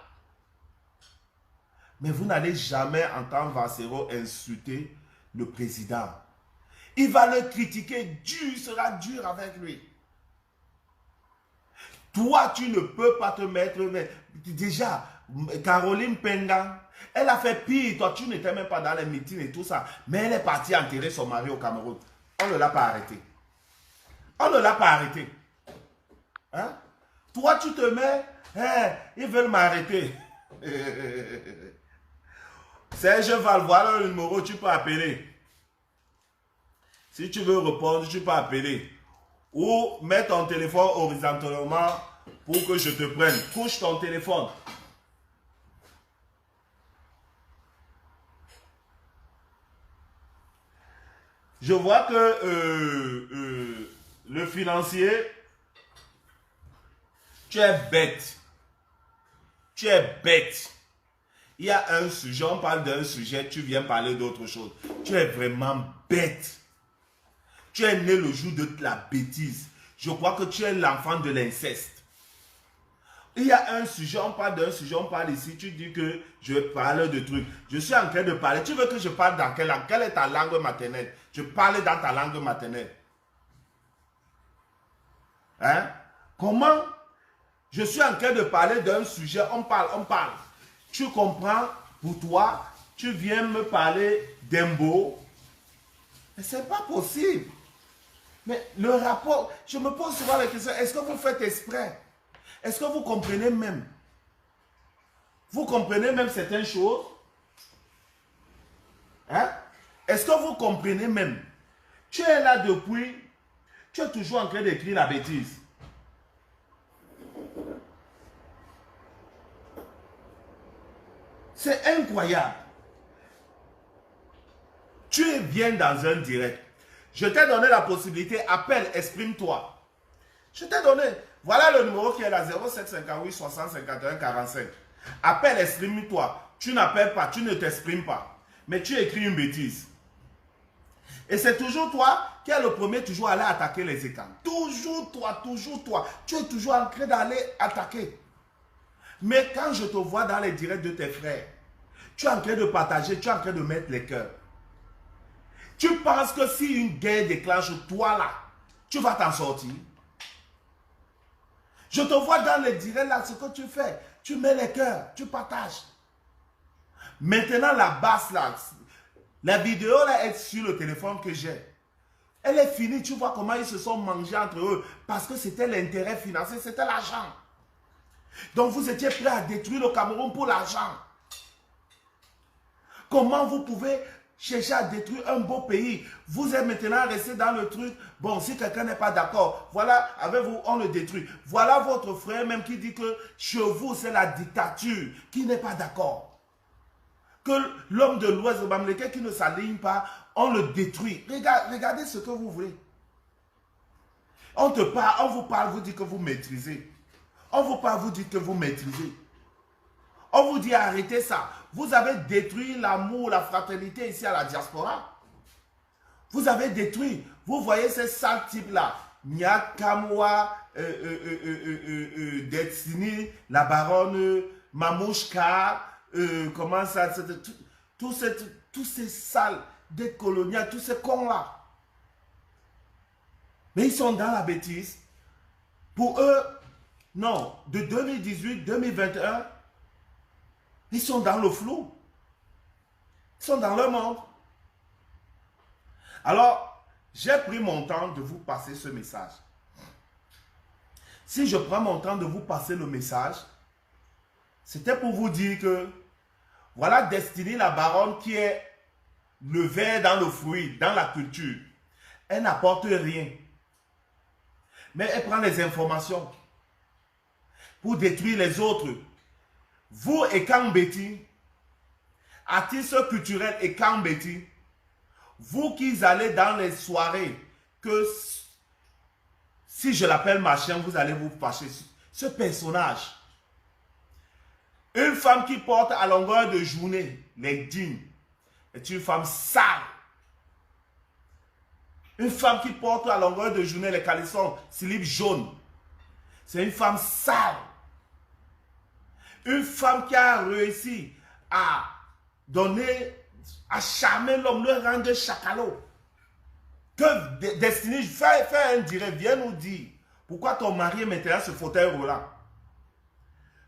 Mais vous n'allez jamais entendre Valsero insulter le président. Il va le critiquer, Dieu sera dur avec lui. Toi, tu ne peux pas te mettre... Mais déjà, Caroline Penga, elle a fait pire. Toi, tu n'étais même pas dans les meetings et tout ça. Mais elle est partie enterrer son mari au Cameroun. On ne l'a pas arrêté. On ne l'a pas arrêté. Hein? Toi, tu te mets Ils veulent m'arrêter. Serge Val, voilà le numéro, tu peux appeler. Si tu veux répondre, tu peux appeler. Ou mets ton téléphone horizontalement pour que je te prenne. Couche ton téléphone. Je vois que le financier, tu es bête. Tu es bête. Il y a un sujet, on parle d'un sujet, tu viens parler d'autre chose. Tu es vraiment bête. Tu es né le jour de la bêtise. Je crois que tu es l'enfant de l'inceste. Il y a un sujet, on parle d'un sujet, on parle ici, tu dis que je parle de trucs. Je suis en train de parler. Tu veux que je parle dans quelle langue? Quelle est ta langue maternelle? Je parle dans ta langue maternelle. Hein? Comment? Je suis en train de parler d'un sujet, on parle. Tu comprends? Pour toi, tu viens me parler d'Embo. Mais c'est pas possible. Mais le rapport, je me pose souvent la question, est-ce que vous faites exprès? Est-ce que vous comprenez même? Vous comprenez même certaines choses? Hein? Est-ce que vous comprenez même? Tu es là depuis, tu es toujours en train d'écrire la bêtise. C'est incroyable. Tu viens dans un direct. Je t'ai donné la possibilité, appelle, exprime-toi. Je t'ai donné. Voilà le numéro qui est là, 0758 60 51 45. Appelle, exprime-toi. Tu n'appelles pas, tu ne t'exprimes pas. Mais tu écris une bêtise. Et c'est toujours toi qui es le premier toujours à aller attaquer les écrans. Toujours toi, toujours toi. Tu es toujours en train d'aller attaquer. Mais quand je te vois dans les directs de tes frères, tu es en train de partager, tu es en train de mettre les cœurs. Tu penses que si une guerre déclenche, toi là, tu vas t'en sortir? Je te vois dans les directs là, ce que tu fais. Tu mets les cœurs, tu partages. Maintenant la basse là, la vidéo là est sur le téléphone que j'ai. Elle est finie, tu vois comment ils se sont mangés entre eux. Parce que c'était l'intérêt financier, c'était l'argent. Donc vous étiez prêts à détruire le Cameroun pour l'argent. Comment vous pouvez chercher à détruire un beau pays? Vous êtes maintenant resté dans le truc. Bon, si quelqu'un n'est pas d'accord, voilà, avec vous, on le détruit. Voilà votre frère même qui dit que chez vous, c'est la dictature, qui n'est pas d'accord. Que l'homme de l'Ouest, le Bamileke, qui ne s'aligne pas, on le détruit. Regardez ce que vous voulez. On te parle, on vous parle, vous dit que vous maîtrisez. On vous parle, vous dites que vous maîtrisez. On vous dit arrêtez ça. Vous avez détruit l'amour, la fraternité ici à la diaspora. Vous avez détruit. Vous voyez ces sales types-là. Nyakamwa, Destiny, la baronne, Mamouchka, comment ça, tous ces sales des coloniales, tous ces cons-là. Mais ils sont dans la bêtise. Pour eux, non, de 2018, 2021, ils sont dans le flou. Ils sont dans leur monde. Alors, j'ai pris mon temps de vous passer ce message. Si je prends mon temps de vous passer le message, c'était pour vous dire que voilà Destiny, la baronne, qui est le ver dans le fruit, dans la culture. Elle n'apporte rien. Mais elle prend les informations pour détruire les autres. Vous et Kambeti, artistes culturels et Kambeti, vous qui allez dans les soirées, que si je l'appelle machin, vous allez vous fâcher. Ce personnage, une femme qui porte à longueur de journée les jeans, est une femme sale. Une femme qui porte à longueur de journée les caleçons, slip jaune, c'est une femme sale. Une femme qui a réussi à donner, à charmer l'homme, le rang de chacalo. Que Destiny, fais un direct, viens nous dire pourquoi ton mari est maintenant ce fauteuil roulant.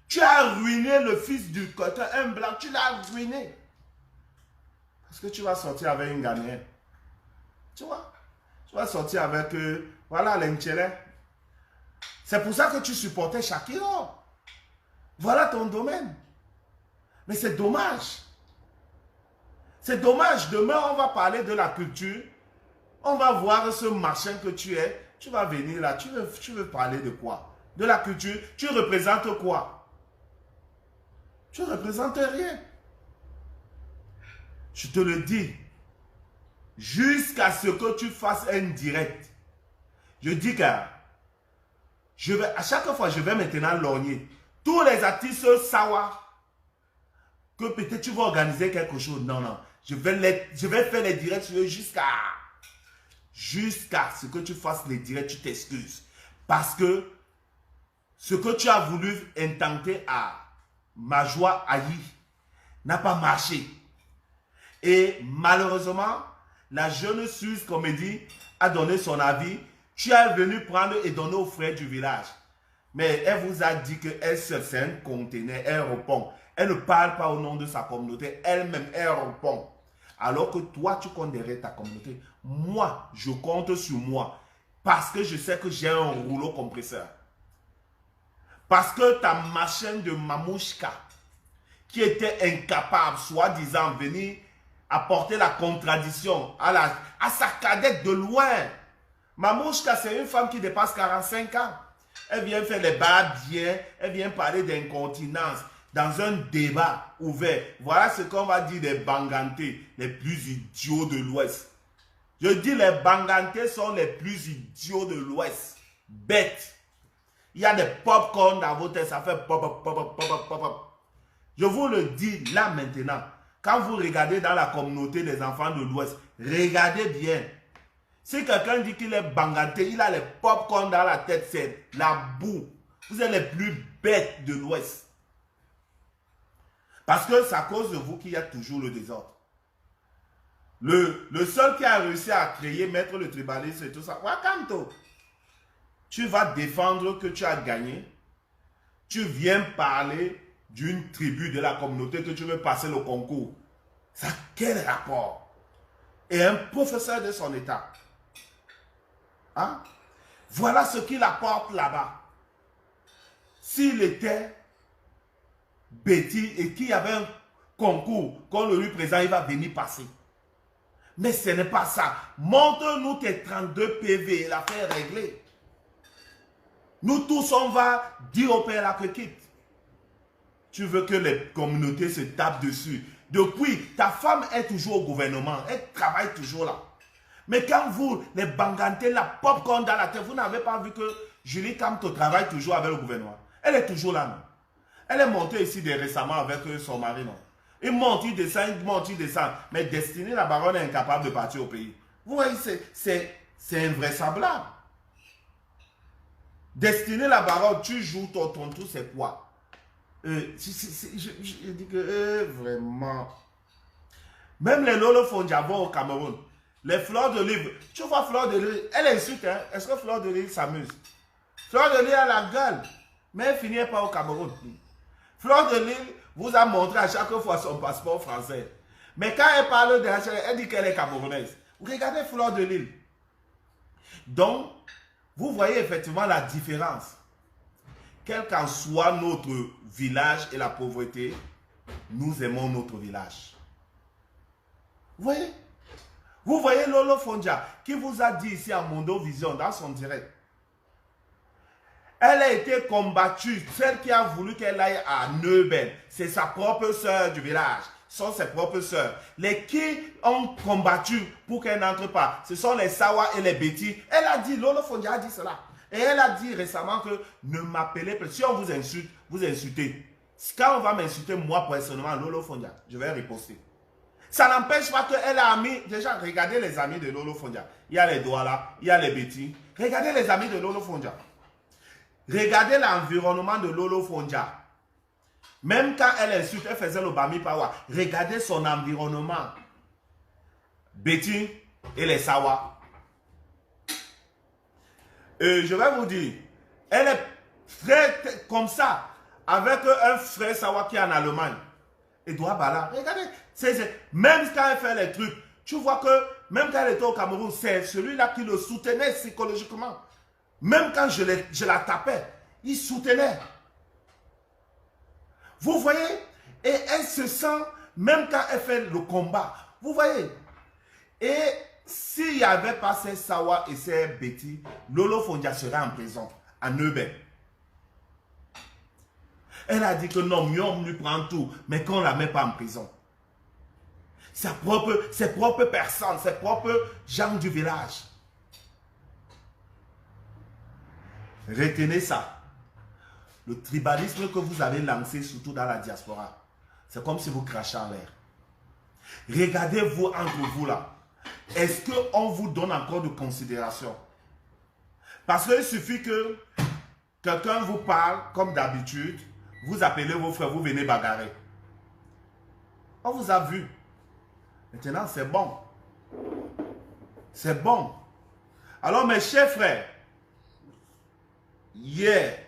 Tu as ruiné le fils du côté, un blanc, tu l'as ruiné. Parce que tu vas sortir avec une Ghanéenne. Tu vois? Tu vas sortir avec, voilà, l'Inchélé. C'est pour ça que tu supportais Shakiro. Voilà ton domaine. Mais c'est dommage. C'est dommage. Demain, on va parler de la culture. On va voir ce machin que tu es. Tu vas venir là. Tu veux parler de quoi? De la culture. Tu représentes quoi? Tu ne représentes rien. Je te le dis. Jusqu'à ce que tu fasses un direct. Je dis que à chaque fois, je vais maintenant lorgner. Tous les artistes savoir que peut-être tu vas organiser quelque chose. Non, non. Je vais faire les directs jusqu'à ce que tu fasses les directs, tu t'excuses. Parce que ce que tu as voulu intenter à Majoie Ayi n'a pas marché. Et malheureusement, la jeune Suisse comédie a donné son avis. Tu es venu prendre et donner aux frères du village. Mais elle vous a dit qu'elle seule, c'est un conteneur, elle répond. Elle ne parle pas au nom de sa communauté, elle-même, elle répond. Alors que toi, tu comptes derrière ta communauté. Moi, je compte sur moi. Parce que je sais que j'ai un rouleau compresseur. Parce que ta machine de Mamouchka, qui était incapable, soi-disant, venir apporter la contradiction à sa cadette de loin. Mamouchka, c'est une femme qui dépasse 45 ans. Elle vient faire les bas-biens, elle vient parler d'incontinence dans un débat ouvert. Voilà ce qu'on va dire des Bangantés, les plus idiots de l'Ouest. Je dis les Bangantés sont les plus idiots de l'Ouest. Bêtes. Il y a des pop-corn dans votre tête, ça fait pop, pop, pop, pop, pop. Je vous le dis là maintenant. Quand vous regardez dans la communauté des enfants de l'Ouest, regardez bien. Si quelqu'un dit qu'il est banganté, il a les pop-corn dans la tête, c'est la boue. Vous êtes les plus bêtes de l'Ouest. Parce que c'est à cause de vous qu'il y a toujours le désordre. Le seul qui a réussi à créer, mettre le tribalisme et tout ça, Wakanto, tu vas défendre que tu as gagné. Tu viens parler d'une tribu de la communauté que tu veux passer le concours. Ça, quel rapport? Et un professeur de son état. Hein? Voilà ce qu'il apporte là-bas. S'il était bêtis et qu'il y avait un concours qu'on le lui présente, il va venir passer. Mais ce n'est pas ça. Montre-nous tes 32 PV et l'affaire réglée. Nous tous, on va dire au père là que quitte. Tu veux que les communautés se tapent dessus. Depuis, ta femme est toujours au gouvernement. Elle travaille toujours là. Mais quand vous, les Bangantés, la popcorn dans la tête, vous n'avez pas vu que Julie Kamto travaille toujours avec le gouvernement. Elle est toujours là, non? Elle est montée ici récemment avec son mari, non? Il monte, il descend, il monte, il descend. Mais Destinée, la baronne, est incapable de partir au pays. Vous voyez, c'est invraisemblable. Destinée, la baronne, tu joues ton tour, c'est quoi? Je dis que vraiment. Même les Lolo Fondiabo au Cameroun, les Fleurs de Lille, tu vois Fleur de Lille, elle insulte, hein? Est-ce que Fleur de Lille s'amuse? Fleur de Lille a la gueule, mais elle finit pas au Cameroun. Fleur de Lille vous a montré à chaque fois son passeport français. Mais quand elle parle de HL, elle dit qu'elle est camerounaise. Regardez Fleur de Lille. Donc, vous voyez effectivement la différence. Quel qu'en soit notre village et la pauvreté, nous aimons notre village. Vous voyez? Vous voyez Lolo Fondia qui vous a dit ici à Mondo Vision dans son direct. Elle a été combattue, celle qui a voulu qu'elle aille à Neuben. C'est sa propre soeur du village. Ce sont ses propres soeurs. Les qui ont combattu pour qu'elle n'entre pas, ce sont les Sawa et les Betty. Elle a dit, Lolo Fondia a dit cela. Et elle a dit récemment que ne m'appelez pas. Si on vous insulte, vous insultez. Quand on va m'insulter, moi personnellement, Lolo Fondia, je vais riposter. Ça n'empêche pas qu'elle a mis, déjà regardez les amis de Lolo Fondia. Il y a les Douala, il y a les Betty. Regardez les amis de Lolo Fondia. Regardez l'environnement de Lolo Fondia. Même quand elle insulte, elle faisait le Bami Pawa. Regardez son environnement. Betty et les Sawa. Je vais vous dire, elle est très comme ça, avec un frère Sawa qui est en Allemagne. Edouard Bala. Regardez, même quand elle fait les trucs, tu vois que même quand elle était au Cameroun, c'est celui-là qui le soutenait psychologiquement. Même quand je la tapais, il soutenait. Vous voyez? Et elle se sent, même quand elle fait le combat, vous voyez? Et s'il n'y avait pas ces Sawa et ces Betty, Lolo Fondia serait en prison, à Neuberg. Elle a dit que non, Miom lui prend tout, mais qu'on ne la met pas en prison. Ses propres personnes, ses propres gens du village. Retenez ça. Le tribalisme que vous avez lancé, surtout dans la diaspora, c'est comme si vous crachez en l'air. Regardez-vous entre vous là. Est-ce qu'on vous donne encore de considération? Parce qu'il suffit que quelqu'un vous parle comme d'habitude, vous appelez vos frères, vous venez bagarrer. On vous a vu. Maintenant, c'est bon. C'est bon. Alors, mes chers frères, hier,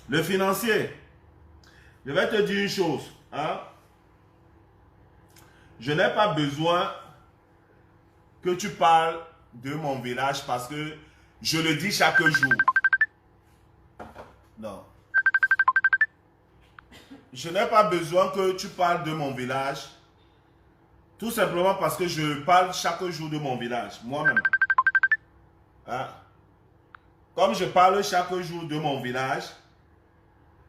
le financier, je vais te dire une chose. Hein? Je n'ai pas besoin que tu parles de mon village parce que je le dis chaque jour. Non. Je n'ai pas besoin que tu parles de mon village. Tout simplement parce que je parle chaque jour de mon village. Moi-même. Hein? Comme je parle chaque jour de mon village,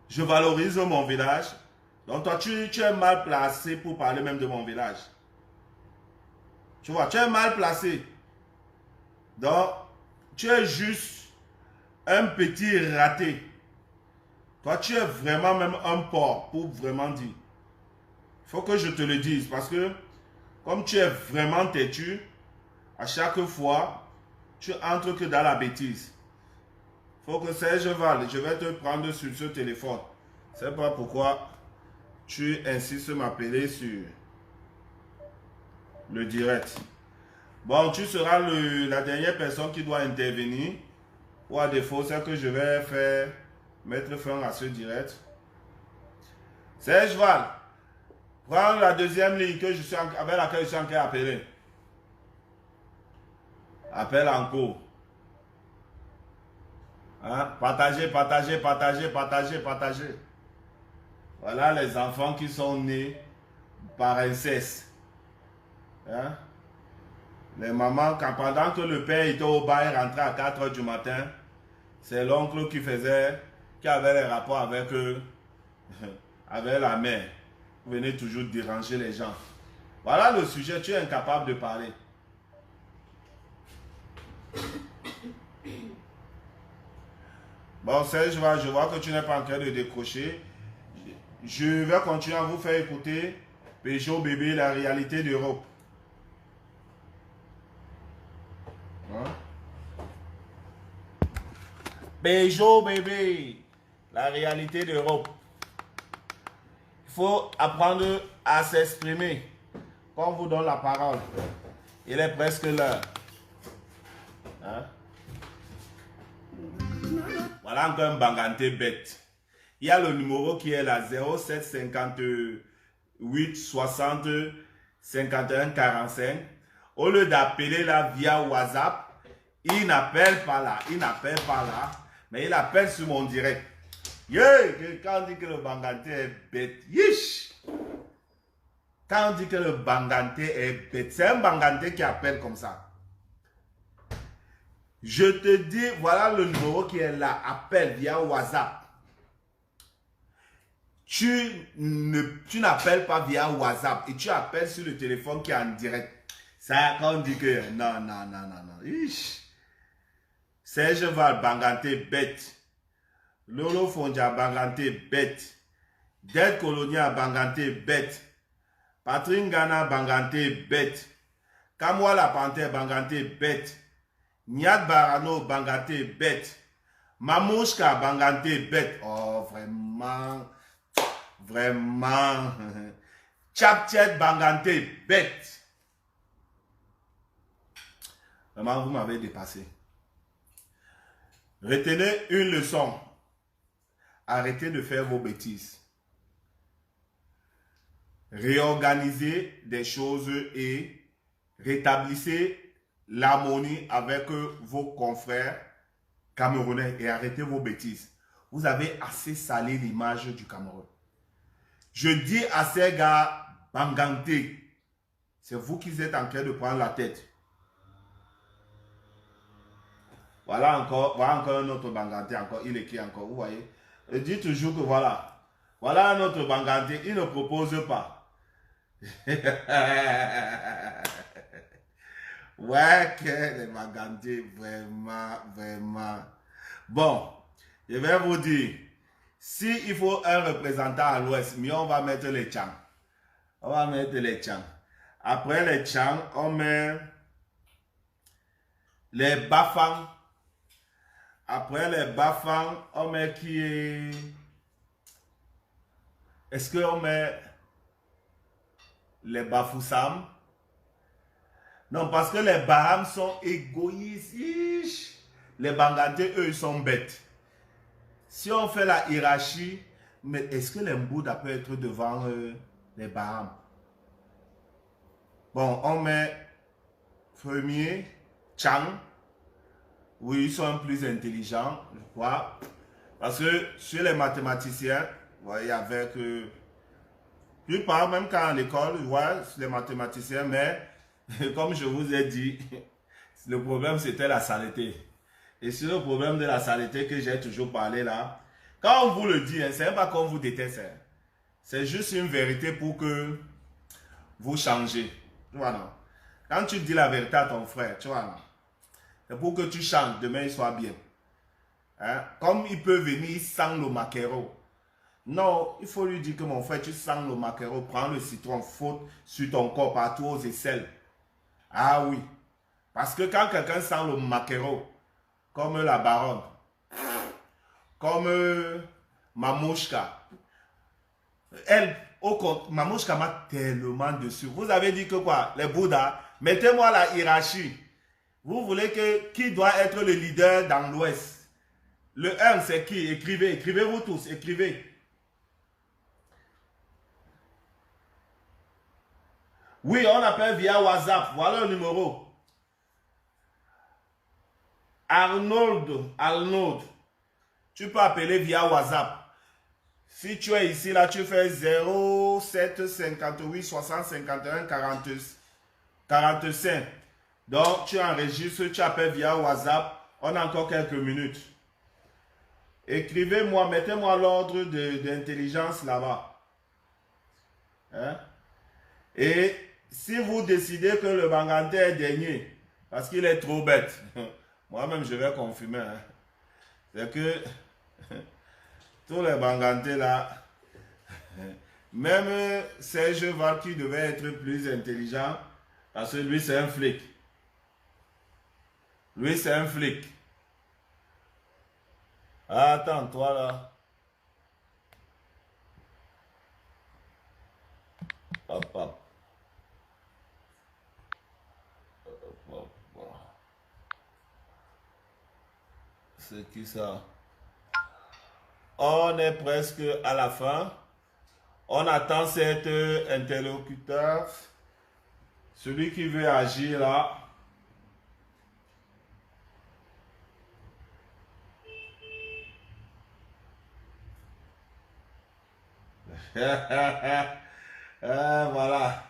je valorise mon village. Donc toi, tu es mal placé pour parler même de mon village. Tu vois, tu es mal placé. Donc, tu es juste un petit raté. Toi, tu es vraiment même un porc pour vraiment dire. Il faut que je te le dise parce que comme tu es vraiment têtu, à chaque fois, tu entres que dans la bêtise. Il faut que Serge Val, je vais te prendre sur ce téléphone. Je ne sais pas pourquoi tu insistes m'appeler sur le direct. Bon, tu seras la dernière personne qui doit intervenir. Ou à défaut, c'est que je vais faire mettre fin à ce direct. Serge Val, prends la deuxième ligne que avec laquelle je suis encore appelé. Appelle en cours. Hein? Partagez, partagez, partagez, partagez, partagez. Voilà les enfants qui sont nés par inceste. Hein? Les mamans, pendant que le père était au bar, il rentrait à 4 h du matin, c'est l'oncle qui avait les rapports avec avec la mère. Vous venez toujours déranger les gens. Voilà le sujet, tu es incapable de parler. Bon, Serge, je vois que tu n'es pas en train de décrocher. Je vais continuer à vous faire écouter Peugeot bébé, la réalité d'Europe. Hein? Peugeot bébé, la réalité d'Europe. Il faut apprendre à s'exprimer. Quand on vous donne la parole, il est presque l'heure. Hein? Voilà encore un banganté bête. Il y a le numéro qui est là, 07 58 60 51 45. Au lieu d'appeler là via WhatsApp, il n'appelle pas là, mais il appelle sur mon direct. Yeah, quand on dit que le banganté est bête, yish! Quand on dit que le banganté est bête, c'est un banganté qui appelle comme ça. Je te dis, voilà le numéro qui est là, appelle via WhatsApp. Tu n'appelles pas via WhatsApp et tu appelles sur le téléphone qui est en direct. Ça, quand on dit que non. Serge Val, banganté bête. Lolo Fondia, banganté bête. Dead Colonia, banganté bête. Patrick Ghana, banganté bête. Kamwa la Panthère, banganté bête. Nyat Barano, banganté bête. Mamouchka, banganté bête. Oh, vraiment. Vraiment. Chapchet, banganté bête. Vraiment, vous m'avez dépassé. Retenez une leçon. Arrêtez de faire vos bêtises. Réorganisez des choses et rétablissez l'harmonie avec vos confrères camerounais et arrêtez vos bêtises. vous avez assez salé l'image du Cameroun. Je dis à ces gars, Banganté, c'est vous qui êtes en train de prendre la tête. Voilà encore un autre Banganté, encore, il écrit encore, vous voyez. Il dit toujours que voilà un autre Banganté, il ne propose pas. Ouais, que les Banganté, vraiment. Bon, je vais vous dire, s'il faut un représentant à l'ouest, mieux on va mettre les Tchang. On va mettre les Tchang. Après les Tchang, on met les Bafang. Après les Bafang, on met qui est... Est-ce qu'on met les Bafoussam? Non, parce que les Baham sont égoïstes. Les Banganté, eux, ils sont bêtes. Si on fait la hiérarchie, mais est-ce que les Mbouda peuvent être devant les Baham? Bon, on met premier, Chang. Oui, ils sont plus intelligents, je crois. Parce que chez les mathématiciens, vous voyez, avec... plupart, même quand à l'école, je vois les mathématiciens, mais comme je vous ai dit, le problème c'était la saleté. Et c'est le problème de la saleté que j'ai toujours parlé là. Quand on vous le dit, hein, c'est pas qu'on vous déteste. Hein. C'est juste une vérité pour que vous changez. Tu vois, non? Quand tu dis la vérité à ton frère, tu vois, non? C'est pour que tu changes, demain il soit bien. Hein? Comme il peut venir sans le maquereau. Non, il faut lui dire que mon frère, tu sens le maquereau, prends le citron, foutre sur ton corps partout aux aisselles. Ah oui. Parce que quand quelqu'un sent le maquereau, comme la baronne, comme Mamouchka, elle, au compte, Mamouchka m'a tellement dessus. Vous avez dit que quoi? Les Bouddhas, mettez-moi la hiérarchie. Vous voulez que qui doit être le leader dans l'Ouest? Le 1, c'est qui? Écrivez, écrivez-vous tous, écrivez. Oui, on appelle via WhatsApp. Voilà le numéro. Arnold. Tu peux appeler via WhatsApp. Si tu es ici, là, tu fais 07 58 60 51 45. Donc, tu enregistres, tu appelles via WhatsApp. On a encore quelques minutes. Écrivez-moi, mettez-moi l'ordre d'intelligence là-bas. Hein? Et si vous décidez que le Banganté est dernier, parce qu'il est trop bête, moi-même je vais confirmer. Hein. C'est que tous les Banganté là, même Serge Val qui devait être plus intelligent, parce que lui c'est un flic. Lui c'est un flic. Ah, attends, toi là. Hop, hop. C'est qui ça? On est presque à la fin. On attend cet interlocuteur. Celui qui veut agir là. Voilà.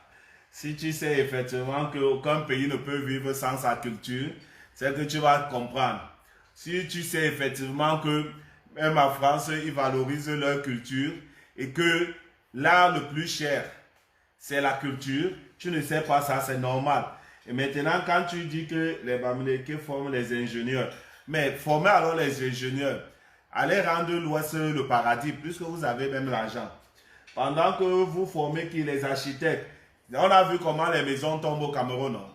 Si tu sais effectivement qu'aucun pays ne peut vivre sans sa culture, c'est que tu vas comprendre. Si tu sais effectivement que même en France, ils valorisent leur culture et que l'art le plus cher, c'est la culture, tu ne sais pas ça, c'est normal. Et maintenant, quand tu dis que les Bamileke forment les ingénieurs, mais formez alors les ingénieurs, allez rendre l'Ouest le paradis, puisque vous avez même l'argent. Pendant que vous formez qui les architectes, on a vu comment les maisons tombent au Cameroun. Non?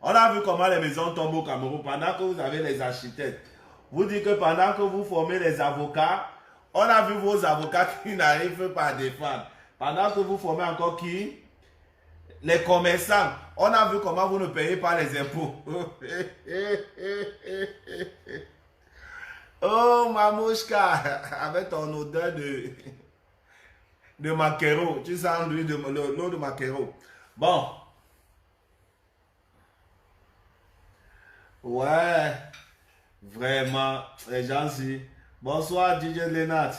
On a vu comment les maisons tombent au Cameroun pendant que vous avez les architectes. Vous dites que pendant que vous formez les avocats, on a vu vos avocats qui n'arrivent pas à défendre. Pendant que vous formez encore qui? Les commerçants. On a vu comment vous ne payez pas les impôts. Oh, Mamouchka, avec ton odeur de maquereau. Tu sens l'eau de maquereau. Bon. Ouais. Vraiment, les gens, si Bonsoir, DJ Lénat.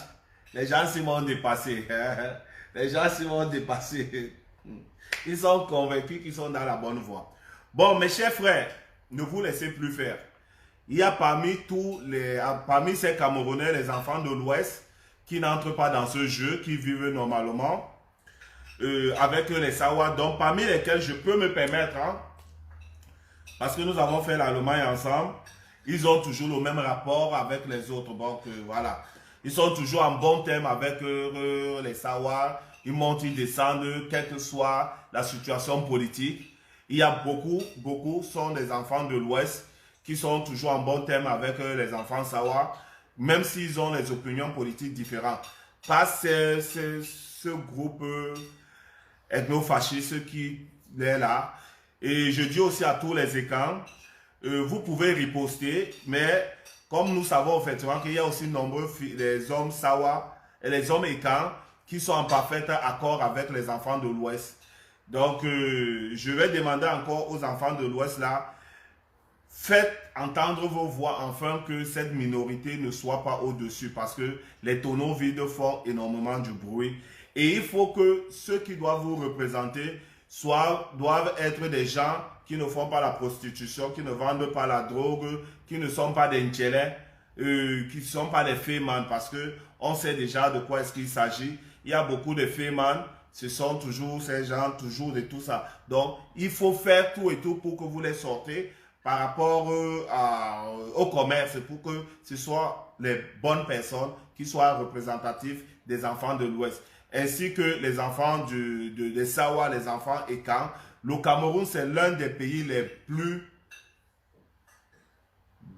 Les gens s'y m'ont dépassé. Les gens s'y m'ont dépassé. Ils sont convaincus qu'ils sont dans la bonne voie. Bon, mes chers frères, ne vous laissez plus faire. Il y a parmi ces Camerounais, les enfants de l'Ouest, qui n'entrent pas dans ce jeu, qui vivent normalement avec les Sawa. Donc, parmi lesquels je peux me permettre, hein, parce que nous avons fait l'Allemagne ensemble, ils ont toujours le même rapport avec les autres. Donc, voilà. Ils sont toujours en bon terme avec les Sawa. Ils montent, ils descendent, quelle que soit la situation politique. Il y a beaucoup sont des enfants de l'Ouest qui sont toujours en bon terme avec les enfants Sawa, même s'ils ont des opinions politiques différentes. Pas ce groupe ethno-fasciste qui est là. Et je dis aussi à tous les écrans, vous pouvez riposter, mais comme nous savons effectivement qu'il y a aussi nombreux les hommes Sawa et les hommes écrans qui sont en parfait accord avec les enfants de l'Ouest. Donc, je vais demander encore aux enfants de l'Ouest là, faites entendre vos voix afin que cette minorité ne soit pas au-dessus parce que les tonneaux vides font énormément du bruit. Et il faut que ceux qui doivent vous représenter doivent être des gens qui ne font pas la prostitution, qui ne vendent pas la drogue, qui ne sont pas des ntchélés, qui ne sont pas des fémans parce que on sait déjà de quoi est-ce qu'il s'agit. Il y a beaucoup de fémans, ce sont toujours ces gens, toujours de tout ça. Donc, il faut faire tout et tout pour que vous les sortez par rapport au commerce, pour que ce soit les bonnes personnes qui soient représentatives des enfants de l'Ouest, ainsi que les enfants des Sawa, les enfants Ekan. Le Cameroun, c'est l'un des pays les plus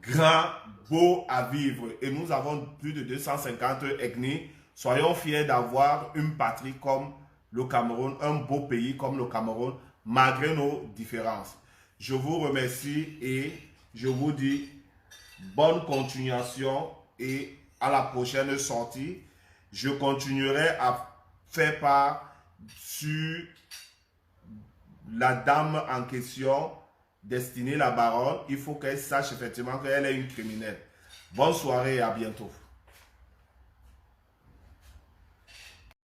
grands, beaux à vivre. Et nous avons plus de 250 ethnies. Soyons fiers d'avoir une patrie comme le Cameroun, un beau pays comme le Cameroun, malgré nos différences. Je vous remercie et je vous dis bonne continuation et à la prochaine sortie. Je continuerai à faire part sur la dame en question, Destinée la Baronne. Il faut qu'elle sache effectivement qu'elle est une criminelle. Bonne soirée et à bientôt.